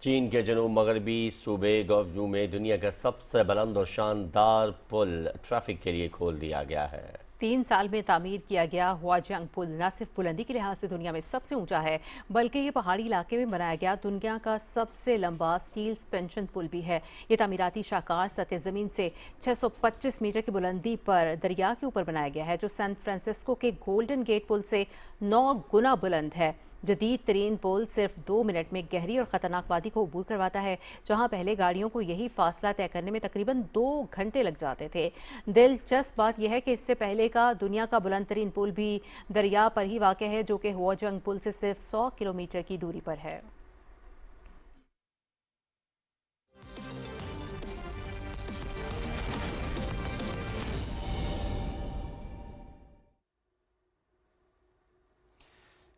चीन के जनूब मगरबी सूबे गौजू में दुनिया का सबसे बुलंद और शानदार पुल ट्रैफिक के लिए खोल दिया गया है। 3 साल में तामीर किया गया हुआजियांग पुल न सिर्फ बुलंदी के लिहाज से दुनिया में सबसे ऊंचा है, बल्कि ये पहाड़ी इलाके में बनाया गया दुनिया का सबसे लंबा स्टील सस्पेंशन पुल भी है। ये तामीराती शाहकार सतह ज़मीन से 625 मीटर की बुलंदी पर दरिया के ऊपर बनाया गया है, जो सैन फ्रांसिस्को के गोल्डन गेट पुल से 9 गुना बुलंद है। जदीद तरीन पुल सिर्फ 2 मिनट में गहरी और ख़तरनाक वादी को अबूर करवाता है, जहां पहले गाड़ियों को यही फासला तय करने में तकरीबन 2 घंटे लग जाते थे। दिलचस्प बात यह है कि इससे पहले का दुनिया का बुलंद तरीन पुल भी दरिया पर ही वाक़ है, जो कि हुआजियांग पुल से सिर्फ 100 किलोमीटर की दूरी पर है।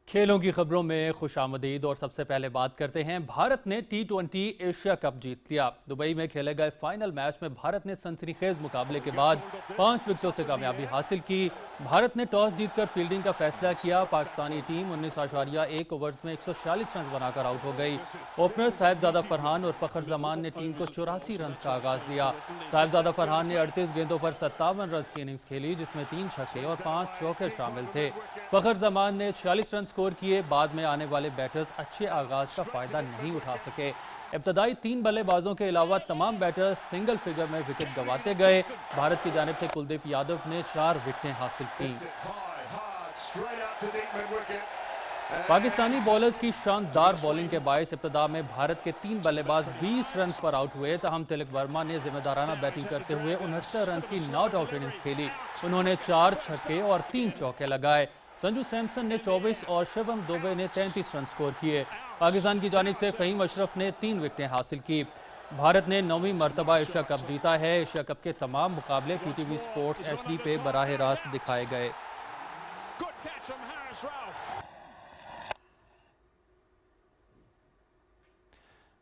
खेलों की खबरों में खुशामदीद और सबसे पहले बात करते हैं। भारत ने T20 एशिया कप जीत लिया। दुबई में खेले गए फाइनल मैच में भारत ने सनसनीखेज मुकाबले के बाद 5 विकेटों से कामयाबी हासिल की। भारत ने टॉस जीतकर फील्डिंग का फैसला किया। पाकिस्तानी टीम 19.1 ओवर्स में 146 रन बनाकर आउट हो गई। ओपनर साहिबजादा फरहान और फखर जमान ने टीम को 84 रन का आगाज दिया। साहिबजादा फरहान ने 38 गेंदों पर 57 रन की इनिंग्स खेली, जिसमें 3 छक्के और 5 चौके शामिल थे। फखर जमान ने 46 रन किए। बाद में आने वाले बैटर्स अच्छे आगाज का फायदा नहीं उठा सके। इब्तदाई 3 बल्लेबाजों के अलावा तमाम बैटर्स सिंगल फिगर में विकेट गंवाते गए। भारत की जानिब से कुलदीप यादव ने 4 विकेटें हासिल की। पाकिस्तानी बॉलर्स की शानदार बॉलिंग के बायस इब्तिदा में भारत के 3 बल्लेबाज 20 रन पर आउट हुए। तहम तिलक वर्मा ने जिम्मेदाराना बैटिंग करते हुए 69 रन की नॉट आउट इनिंग्स खेली। उन्होंने 4 छक्के और 3 चौके लगाए। संजू सैमसन ने 24 और शिवम दुबे ने 33 रन स्कोर किए। पाकिस्तान की जानिब से फहीम अशरफ ने 3 विकेटें हासिल की। भारत ने 9वीं मरतबा एशिया कप जीता है। एशिया कप के तमाम मुकाबले PTV स्पोर्ट्स HD पे बराह रास्त दिखाए गए।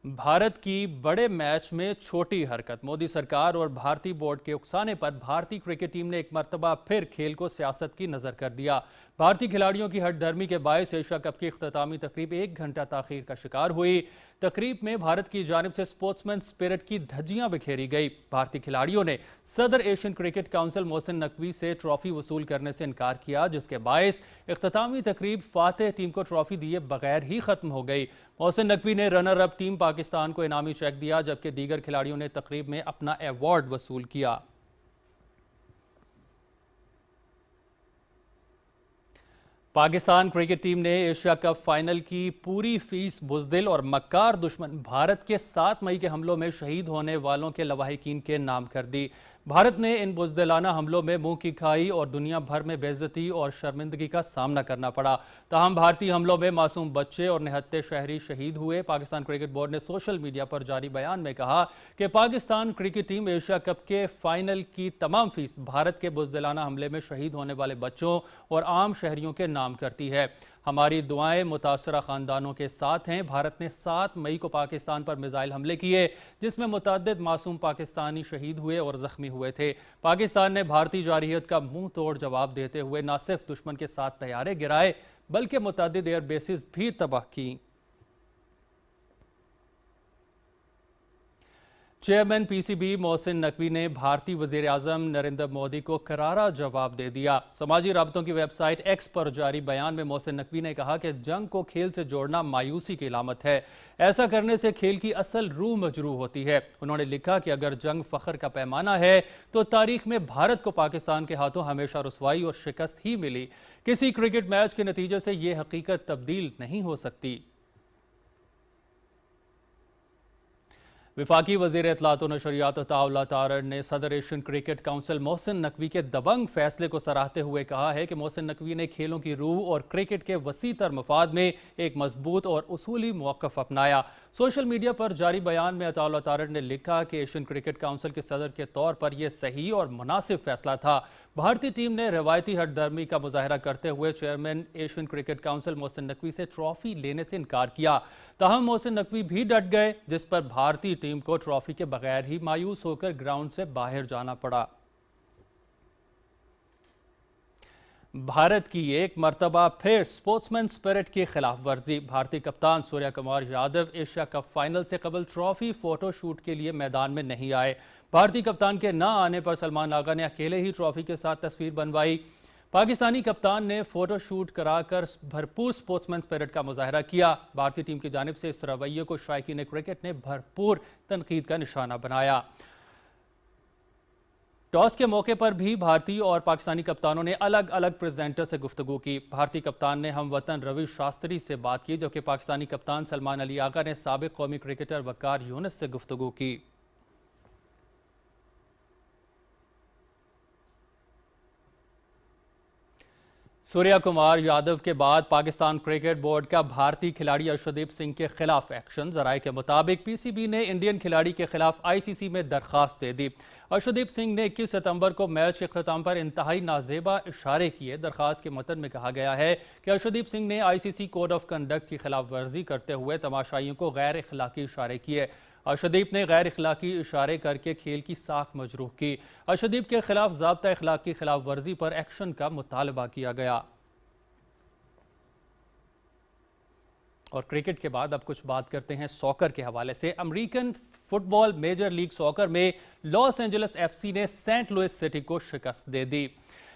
भारत की बड़े मैच में छोटी हरकत। मोदी सरकार और भारतीय बोर्ड के उकसाने पर भारतीय क्रिकेट टीम ने एक मरतबा फिर खेल को सियासत की नजर कर दिया। भारतीय खिलाड़ियों की हठधर्मी के बायस एशिया कप की इख्तितामी तकरीब 1 घंटा ताखीर का शिकार हुई। तकरीब में भारत की जानिब से स्पोर्ट्समैन स्पिरिट की धज्जियां बिखेरी गई। भारतीय खिलाड़ियों ने सदर Asian cricket council Mohsin Naqvi से ट्रॉफी वसूल करने से इनकार किया, जिसके बायस इख्तितामी तकरीब फातेह टीम को ट्रॉफी दिए बगैर ही खत्म हो गई। मोहसिन नकवी ने रनर अप टीम पाकिस्तान को इनामी चेक दिया, जबकि दीगर खिलाड़ियों ने तकरीब में अपना अवार्ड वसूल किया। पाकिस्तान क्रिकेट टीम ने एशिया कप फाइनल की पूरी फीस बुज़दिल और मक्कार दुश्मन भारत के 7 मई के हमलों में शहीद होने वालों के लवाहिकीन के नाम कर दी। भारत ने इन बुज़दिलाना हमलों में मुंह की खाई और दुनिया भर में बेइज्जती और शर्मिंदगी का सामना करना पड़ा। ताहम भारतीय हमलों में मासूम बच्चे और निहत्ते शहरी शहीद हुए। पाकिस्तान क्रिकेट बोर्ड ने सोशल मीडिया पर जारी बयान में कहा कि Pakistan cricket team Asia cup के फाइनल की तमाम फीस भारत के बुज़दिलाना हमले में शहीद होने वाले बच्चों और आम शहरियों के नाम करती है। हमारी दुआएं मुतासरा खानदानों के साथ हैं। भारत ने 7 मई को पाकिस्तान पर मिसाइल हमले किए, जिसमें मुतअद्दिद मासूम पाकिस्तानी शहीद हुए और जख्मी हुए थे। पाकिस्तान ने भारतीय जारहियत का मुंह तोड़ जवाब देते हुए न सिर्फ दुश्मन के साथ तैयारे गिराए, बल्कि मुतअद्दिद एयर बेसिस भी तबाह की। चेयरमैन PCB मोहसिन नकवी ने भारतीय वज़ीर आज़म नरेंद्र मोदी को करारा जवाब दे दिया। समाजी राबतों की वेबसाइट X पर जारी बयान में मोहसिन नकवी ने कहा कि जंग को खेल से जोड़ना मायूसी की अलामत है। ऐसा करने से खेल की असल रूह मजरूह होती है। उन्होंने लिखा कि अगर जंग फ़ख्र का पैमाना है तो तारीख में भारत को पाकिस्तान के हाथों हमेशा रुसवाई और शिकस्त ही मिली। किसी क्रिकेट मैच के नतीजे से ये हकीकत तब्दील नहीं हो सकती। वफाकी वज़ीर इत्तलात व नशरियात अताउल्लाह तारड़ ने सदर Asian cricket council Mohsin Naqvi के दबंग फैसले को सराहते हुए कहा है कि मोहसिन नकवी ने खेलों की रूह और क्रिकेट के वसी तर मफाद में एक मजबूत और उसूली मौक़िफ़ अपनाया। सोशल मीडिया पर जारी बयान में अताउल्लाह तारड़ ने लिखा कि एशियन क्रिकेट काउंसिल के सदर के तौर पर यह सही और मुनासिब फैसला था। भारतीय टीम ने रवायती हठधर्मी का मुजाहरा करते हुए chairman Asian cricket council Mohsin Naqvi से ट्रॉफी लेने से इनकार किया। ताहम मोहसिन नकवी भी डट गए, जिस पर भारतीय टीम को ट्रॉफी के बगैर ही मायूस होकर ग्राउंड से बाहर जाना पड़ा। भारत की एक मरतबा फिर स्पोर्ट्समैन स्पिरिट की खिलाफ वर्जी। भारतीय कप्तान Surya Kumar Yadav Asia cup final से कबल ट्रॉफी फोटो शूट के लिए मैदान में नहीं आए। भारतीय कप्तान के न आने पर सलमान आगा ने अकेले ही ट्रॉफी के साथ तस्वीर बनवाई। पाकिस्तानी कप्तान ने फोटो शूट कराकर भरपूर स्पोर्ट्समैन स्पिरिट का मुजाहरा किया। भारतीय टीम की जानिब से इस रवैये को शायकीन क्रिकेट ने भरपूर तनकीद का निशाना बनाया। टॉस के मौके पर भी भारतीय और पाकिस्तानी कप्तानों ने अलग अलग प्रेजेंटर से गुफ्तगू की। भारतीय कप्तान ने हम वतन रवि शास्त्री से बात की, जबकि पाकिस्तानी कप्तान सलमान अली आगा ने साबिक कौमी क्रिकेटर वकार यूनुस से गुफ्तगू की। सूर्या कुमार यादव के बाद पाकिस्तान क्रिकेट बोर्ड का भारतीय खिलाड़ी अर्शदीप सिंह के खिलाफ एक्शन। जराये के मुताबिक PCB ने इंडियन खिलाड़ी के खिलाफ ICC में दरखास्त दे दी। अर्शदीप सिंह ने 21 सितंबर को मैच के अख्ताम पर इंतहाई नाजेबा इशारे किए। दरखास्त के मतन में कहा गया है कि अर्शदीप सिंह ने ICC कोड ऑफ कंडक्ट की खिलाफ वर्जी करते हुए तमाशाइयों को गैर इखलाकी इशारे किए। अर्शदीप ने गैर इखलाकी इशारे करके खेल की साख मजरूह की। अर्शदीप के खिलाफ ज़ाब्ता इखलाक की खिलाफ वर्जी पर एक्शन का मुतालबा किया गया। और क्रिकेट के बाद अब कुछ बात करते हैं सॉकर के हवाले से। American football Major League Soccer में लॉस एंजल्स FC ने सेंट लुइस सिटी को शिकस्त दे दी।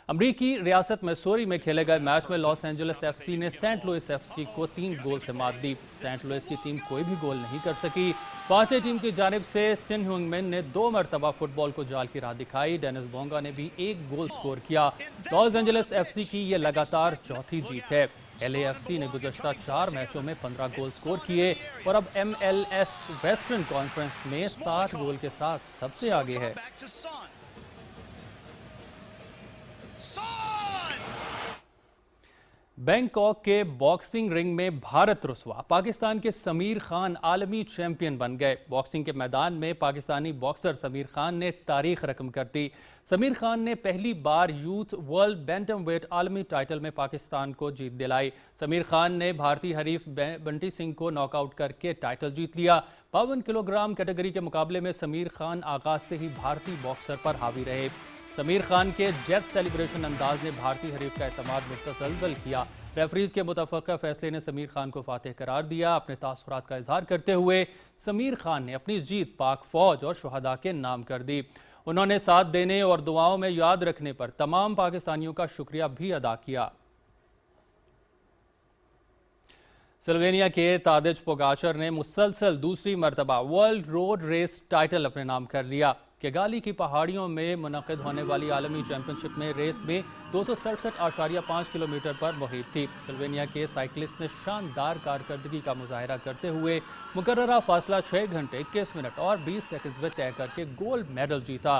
अमरीकी रियासत मिसूरी में खेले गए मैच में लॉस एंजल्स FC ने सेंट लुइस FC को 3 गोल से मात दी। सेंट लुइस की टीम कोई भी गोल नहीं कर सकी। फातेह टीम की जानिब से सिन ह्यूंगमिन ने 2 मरतबा फुटबॉल को जाल की राह दिखाई। डेनिस बोंगा ने भी 1 गोल स्कोर किया। लॉस एंजल्स FC की यह लगातार चौथी जीत है। LAFC ने गुज़श्ता 4 मैचों में 15 गोल स्कोर किए और अब MLS वेस्टर्न कॉन्फ्रेंस में 60 गोल के साथ सबसे आगे है। बैंकॉक के बॉक्सिंग रिंग में भारत रुसवा, पाकिस्तान के समीर खान आलमी चैंपियन बन गए। बॉक्सिंग के मैदान में पाकिस्तानी बॉक्सर समीर खान ने तारीख रकम कर दी। समीर खान ने पहली बार यूथ वर्ल्ड बैंटम वेट आलमी टाइटल में पाकिस्तान को जीत दिलाई। समीर खान ने भारतीय हरीफ बंटी सिंह को नॉकआउट करके टाइटल जीत लिया। 52 किलोग्राम कैटेगरी के मुकाबले में समीर खान आगाज से ही भारतीय बॉक्सर पर हावी रहे। समीर खान के जेट सेलिब्रेशन अंदाज ने भारतीय हरीफ का एतमाद मुतसलसल किया। रेफरीज के मुतफ़क़ा फैसले ने समीर खान को फातेह करार दिया। अपने तासुरात का इजहार करते हुए समीर खान ने अपनी जीत पाक फौज और शुहदा के नाम कर दी। उन्होंने साथ देने और दुआओं में याद रखने पर तमाम पाकिस्तानियों का शुक्रिया भी अदा किया। स्लोवेनिया के तादेज पोगाचर ने मुसलसल दूसरी मरतबा वर्ल्ड रोड रेस टाइटल अपने नाम कर लिया। केगाली की पहाड़ियों में मुनक़िद होने वाली आलमी चैंपियनशिप में रेस में 267.5 किलोमीटर पर मुहित थी। स्लोवेनिया के साइकिलिस्ट ने शानदार कारकर्दगी का मुजाहरा करते हुए मुकर्ररा फासला 6 घंटे 21 मिनट और 20 सेकंड में तय करके गोल्ड मेडल जीता।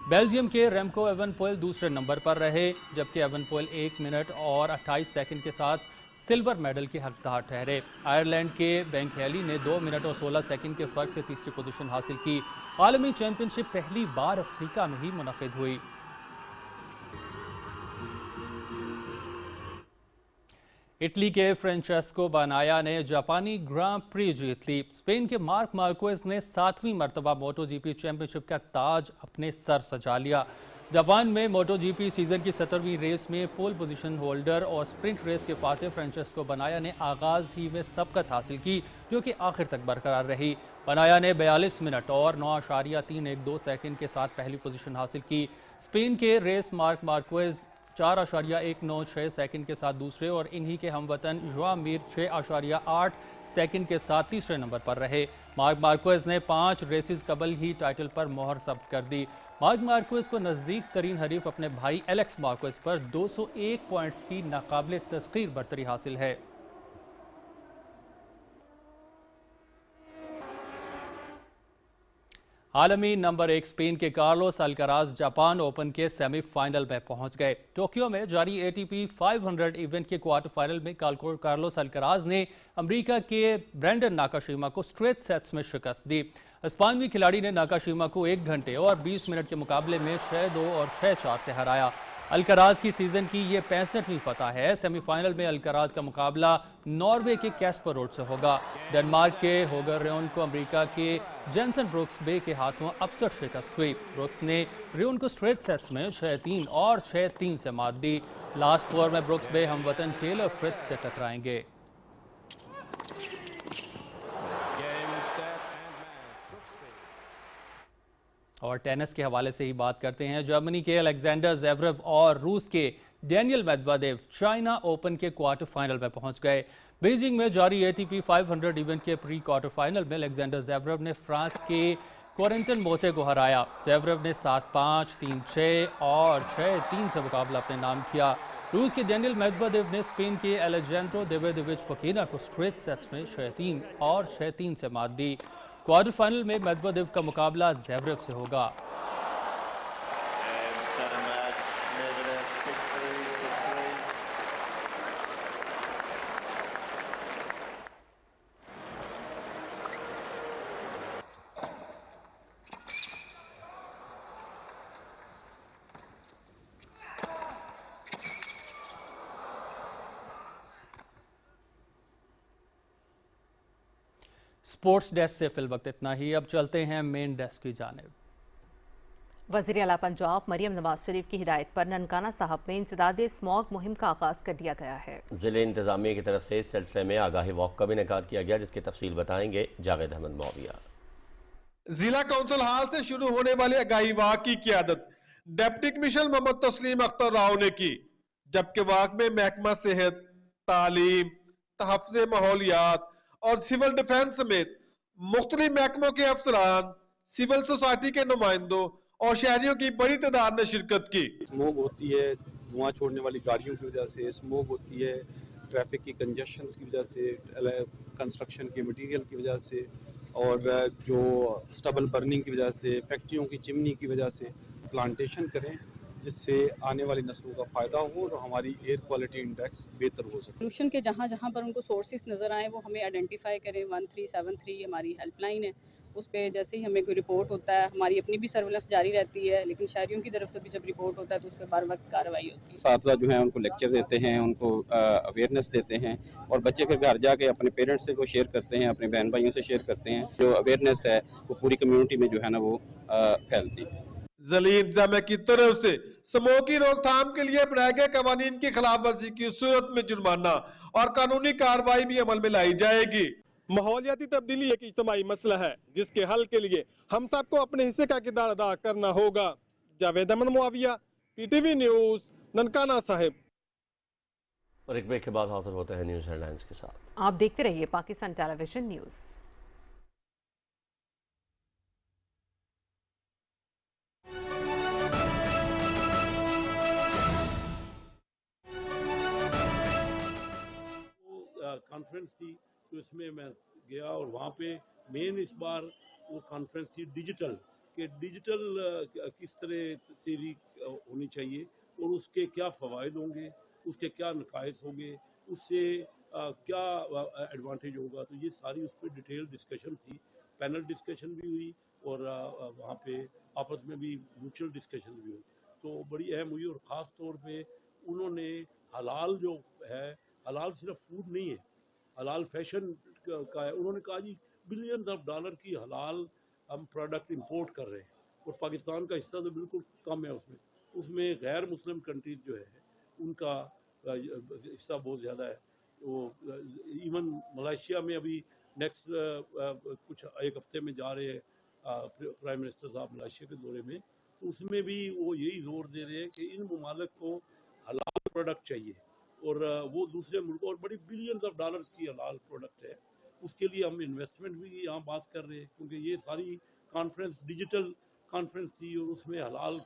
बेल्जियम के रेमको एवनपोइल दूसरे नंबर पर रहे, जबकि एवनपोइल 1 मिनट और 28 सेकंड के साथ सिल्वर मेडल के हकदार ठहरे। आयरलैंड के बैंकहेली ने 2 मिनट और 16 सेकंड के फर्क से तीसरी पोजीशन हासिल की। आलमी चैंपियनशिप पहली बार अफ्रीका में ही मुनक़िद हुई। इटली के फ्रांचेस्को बानाया ने जापानी ग्रां प्री जीत ली। स्पेन के मार्क मार्क्वेज ने 7वीं मरतबा मोटो जीपी चैंपियनशिप का ताज अपने सर सजा लिया। जापान में मोटो जीपी सीजन की 17वीं रेस में पोल पोजीशन होल्डर और स्प्रिंट रेस के फातेह फ्रांचेस्को बनाया ने आगाज ही में सबकत हासिल की, जो कि आखिर तक बरकरार रही। बनाया ने 42 मिनट और 9.312 सेकंड के साथ पहली पोजीशन हासिल की। स्पेन के रेस मार्क मार्क्वेज 4.196 सेकंड के साथ दूसरे और इन्हीं के हमवतन जुआ मीर 6.8 सेकंड के साथ तीसरे नंबर पर रहे। मार्क मार्क्वेज ने 5 रेसेस कबल ही टाइटल पर मोहर जब्त कर दी। मार्क मार्क्वेज को नज़दीक तरीन हरीफ अपने भाई एलेक्स मार्क्वेज पर 201 पॉइंट्स की नाकाबिले तस्खीर बरतरी हासिल है। आलमी नंबर 1 स्पेन के कार्लोस अल्कराज जापान ओपन के सेमीफाइनल में पहुंच गए। टोक्यो में जारी ATP 500 इवेंट के क्वार्टर फाइनल में कार्लोस अल्कराज ने अमेरिका के ब्रैंडन नाकाशिमा को स्ट्रेट सेट्स में शिकस्त दी। स्पेनी खिलाड़ी ने नाकाशिमा को 1 घंटे और 20 मिनट के मुकाबले में 6-2 और 6-4 से हराया। अल्कराज की सीजन की ये 65वीं फतह है। सेमीफाइनल में अल्कराज का मुकाबला नॉर्वे के कैस्पर रोड से होगा। डेनमार्क के होगर रेन को अमेरिका के जेंसन ब्रुक्स बे के हाथों अपसेट शिकस्त हुई। ब्रुक्स ने रेन को स्ट्रेट सेट्स में 6-3 और 6-3 से मात दी। लास्ट 4 में ब्रुक्स बे हमवतन टेलर फ्रिट्ज से टकराएंगे। और टेनिस के हवाले से ही बात करते हैं। जर्मनी के अलेक्जेंडर ज़ेवरेव और रूस के डैनियल मेदवेदेव चाइना ओपन के क्वार्टर फाइनल में पहुंच गए। बीजिंग में जारी ATP 500 इवेंट के प्री क्वार्टर फाइनल में अलेक्जेंडर ज़ेवरेव ने फ्रांस के कोरेंटन मोते को हराया। ज़ेवरेव ने 7-5, 3-6 और 6-3 से मुकाबला अपने नाम किया। रूस के डैनियल मेदवेदेव ने स्पेन के एलेजेंड्रो डेविडोविच फोकिना को स्ट्रेट सेट्स में 6-3 और 6-3 से मात दी। क्वार्टर फाइनल में मेदवेदेव का मुकाबला ज़ेवरेव से होगा। स्पोर्ट्स डेस्क से फिल वक्त इतना ही। अब चलते हैं मेन डेस्क की जानिब। वज़ीर आला पंजाब मरियम नवाज शरीफ की हिदायत पर ननकाना साहब में इंसदाद स्मॉग मुहिम का आगाज कर दिया गया है। ज़िले इंतजामिया की तरफ से इस सिलसिले में आगाही वॉक का भी इनेकाद किया गया, जिसकी तफसील बताएंगे जावेद अहमद मौविया। जिला काउंसिल हाल से शुरू होने वाले आगाही वॉक की क़ियादत डिप्टी कमिश्नर मोहम्मद तस्लीम अख्तर राव ने की, जबकि वॉक में महकमा सेहत, तालीम, तहफ़्फ़ुज़ माहौलियात और सिविल डिफेंस समेत मुख्तलिफ महकमों के अफसरान, सिविल सोसाइटी के नुमाइंदों और शहरियों की बड़ी तादाद ने शिरकत की। स्मोक होती है, धुआं छोड़ने वाली गाड़ियों की वजह से स्मोक होती है, ट्रैफिक की कंजेशंस की वजह से, कंस्ट्रक्शन के मटेरियल की वजह से और जो स्टबल बर्निंग की वजह से, फैक्ट्रियों की चिमनी की वजह से प्लांटेशन करें, जिससे आने वाली नस्लों का फ़ायदा हो और हमारी एयर क्वालिटी इंडेक्स बेहतर हो सके। पोल्यूशन के जहाँ जहाँ पर उनको सोर्सेज नज़र आए वो हमें आइडेंटिफाई करें। 1373 हमारी हेल्पलाइन है, उस पर जैसे ही हमें कोई रिपोर्ट होता है, हमारी अपनी भी सर्विलेंस जारी रहती है, लेकिन शहरियों की तरफ से भी जब रिपोर्ट होता है तो उस पर बार वक्त कार्रवाई होती है। साथी जो हैं उनको लेक्चर देते हैं, उनको अवेयरनेस देते हैं और बच्चे फिर घर जाके अपने पेरेंट्स से वो शेयर करते हैं, अपने बहन भाइयों से शेयर करते हैं। जो अवेयरनेस है वो पूरी कम्युनिटी में जो है ना वो फैलती है। ज़लील इंतजामिया की तरफ से समूह की रोकथाम के लिए बनाए गए कवानीन की खिलाफ वर्जी की सूरत में जुर्माना और कानूनी कार्रवाई भी अमल में लाई जाएगी। माहौलियाती तब्दीली एक इज्तिमाई मसला है जिसके हल के लिए हम सबको अपने हिस्से का किरदार अदा करना होगा। Javed Ahmed Muawiya, PTV news, Nankana Sahib. और एक ब्रेक के बाद हाजिर होते हैं न्यूज़ हेडलाइंस के साथ। आप देखते रहिए पाकिस्तान टेलीविजन न्यूज़। कॉन्फ्रेंस थी तो इसमें मैं गया और वहाँ पे मेन इस बार वो कॉन्फ्रेंस थी डिजिटल किस तरह तेरी होनी चाहिए और उसके क्या फ़वाइद होंगे, उसके क्या नकाइस होंगे, उससे क्या एडवांटेज होगा। तो ये सारी उस पर डिटेल डिस्कशन थी, पैनल डिस्कशन भी हुई और वहाँ पे आपस में भी म्यूचुअल डिस्कशन भी हुई। तो बड़ी अहम हुई और ख़ास तौर पे उन्होंने हलाल जो है, हलाल सिर्फ फूड नहीं है, हलाल फैशन का है। उन्होंने कहा जी बिलियंस ऑफ डॉलर की हलाल हम प्रोडक्ट इंपोर्ट कर रहे हैं और पाकिस्तान का हिस्सा तो बिल्कुल कम है उसमें गैर मुस्लिम कंट्रीज जो है उनका हिस्सा बहुत ज़्यादा है। तो इवन मलेशिया में अभी नेक्स्ट कुछ एक हफ्ते में जा रहे हैं प्राइम मिनिस्टर साहब मलेशिया के दौरे में, तो उसमें भी वो यही जोर दे रहे हैं कि इन ममालिक को हलाल प्रोडक्ट चाहिए और वो दूसरे मुल्कों और बड़ी बिलियंस ऑफ डॉलर्स की हलाल प्रोडक्ट है। उसके लिए हम इन्वेस्टमेंट भी यहाँ बात कर रहे हैं क्योंकि ये सारी कॉन्फ्रेंस डिजिटल कॉन्फ्रेंस थी और उसमें हलाल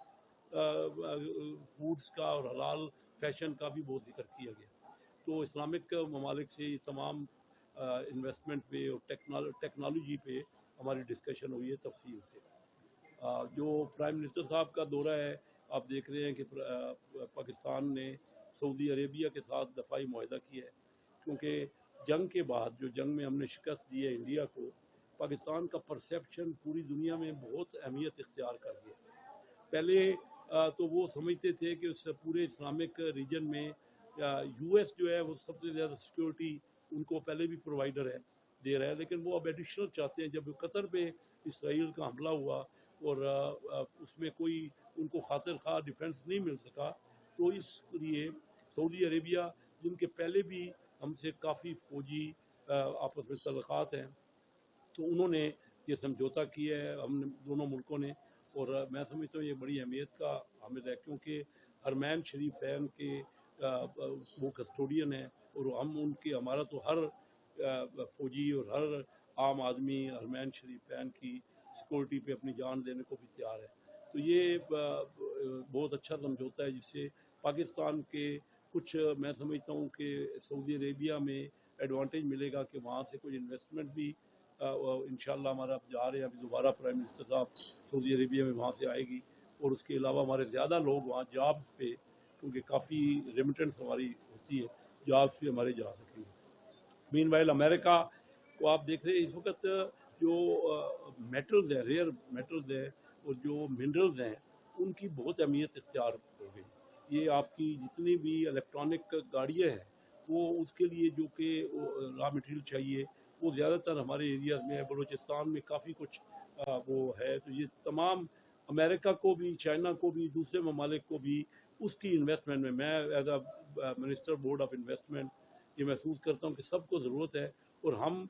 फूड्स का और हलाल फैशन का भी बहुत जिक्र किया गया। तो इस्लामिक ममालिक से तमाम इन्वेस्टमेंट पे और टेक्नोलॉजी पे हमारी डिस्कशन हुई है तफसील से। जो प्राइम मिनिस्टर साहब का दौरा है, आप देख रहे हैं कि पाकिस्तान ने सऊदी अरेबिया के साथ दफाई मुआहदा किया है क्योंकि जंग के बाद जो जंग में हमने शिकस्त दी है इंडिया को, पाकिस्तान का परसेप्शन पूरी दुनिया में बहुत अहमियत इख्तियार कर गया। पहले तो वो समझते थे कि उस पूरे इस्लामिक रीजन में US जो है वो सबसे ज़्यादा सिक्योरिटी उनको पहले भी प्रोवाइडर है, दे रहा है, लेकिन वो अब एडिशनल चाहते हैं। जब कतर पे इसराइल का हमला हुआ और उसमें कोई उनको खातिर खा डिफेंस नहीं मिल सका, तो इसलिए सऊदी अरेबिया जिनके पहले भी हमसे काफ़ी फौजी आपस में तल्लुकात हैं, तो उन्होंने ये समझौता किया है हमने दोनों मुल्कों ने। और मैं समझता हूँ ये बड़ी अहमियत का हामिल है क्योंकि हरमैन शरीफैन के वो कस्टोडियन है और हम उनके हमारा तो हर फौजी और हर आम आदमी हरमैन शरीफैन की सिक्योरिटी पे अपनी जान देने को भी तैयार है। तो ये बहुत अच्छा समझौता है जिससे पाकिस्तान के कुछ मैं समझता हूँ कि सऊदी अरेबिया में एडवांटेज मिलेगा कि वहाँ से कुछ इन्वेस्टमेंट भी इंशाल्लाह हमारा जा रहे हैं। अभी दोबारा प्राइम मिनिस्टर साहब सऊदी अरेबिया में वहाँ से आएगी और उसके अलावा हमारे ज़्यादा लोग वहाँ जॉब्स पे, क्योंकि काफ़ी रेमिटेंस हमारी होती है, जॉब्स पे हमारे जा सकेंगे। मीनवाइल अमेरिका को आप देख रहे हैं इस वक्त जो मेटल्स है, रेयर मेटल्स है और जो मिनरल्स हैं उनकी बहुत अहमियत इख्तियार हो गई। ये आपकी जितनी भी इलेक्ट्रॉनिक गाड़ियाँ हैं वो उसके लिए जो कि रॉ मटेरियल चाहिए वो ज़्यादातर हमारे एरियाज़ में है। बलूचिस्तान में काफ़ी कुछ वो है। तो ये तमाम अमेरिका को भी, चाइना को भी, दूसरे ममालिक को भी उसकी इन्वेस्टमेंट में मैं as a minister board of investment ये महसूस करता हूँ कि सबको ज़रूरत है और हम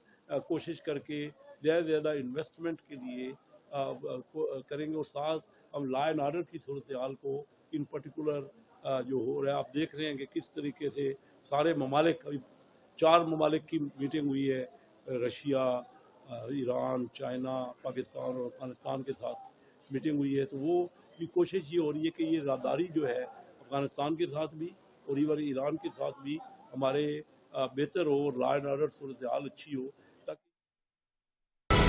कोशिश करके ज़्यादा से ज़्यादा इन्वेस्टमेंट के लिए करेंगे और साथ हम लॉ एंड ऑर्डर की सूरत हाल को इन पर्टिकुलर जो हो रहा है आप देख रहे हैं कि किस तरीके से सारे ममालिक, अभी 4 ममालिक की मीटिंग हुई है, रशिया, ईरान, चाइना, पाकिस्तान और अफगानिस्तान के साथ मीटिंग हुई है। तो वो की कोशिश ये हो रही है कि ये राहदारी जो है अफगानिस्तान के साथ भी और इवन ईरान के साथ भी हमारे बेहतर हो, लॉ एंड ऑर्डर सूरत हाल अच्छी हो,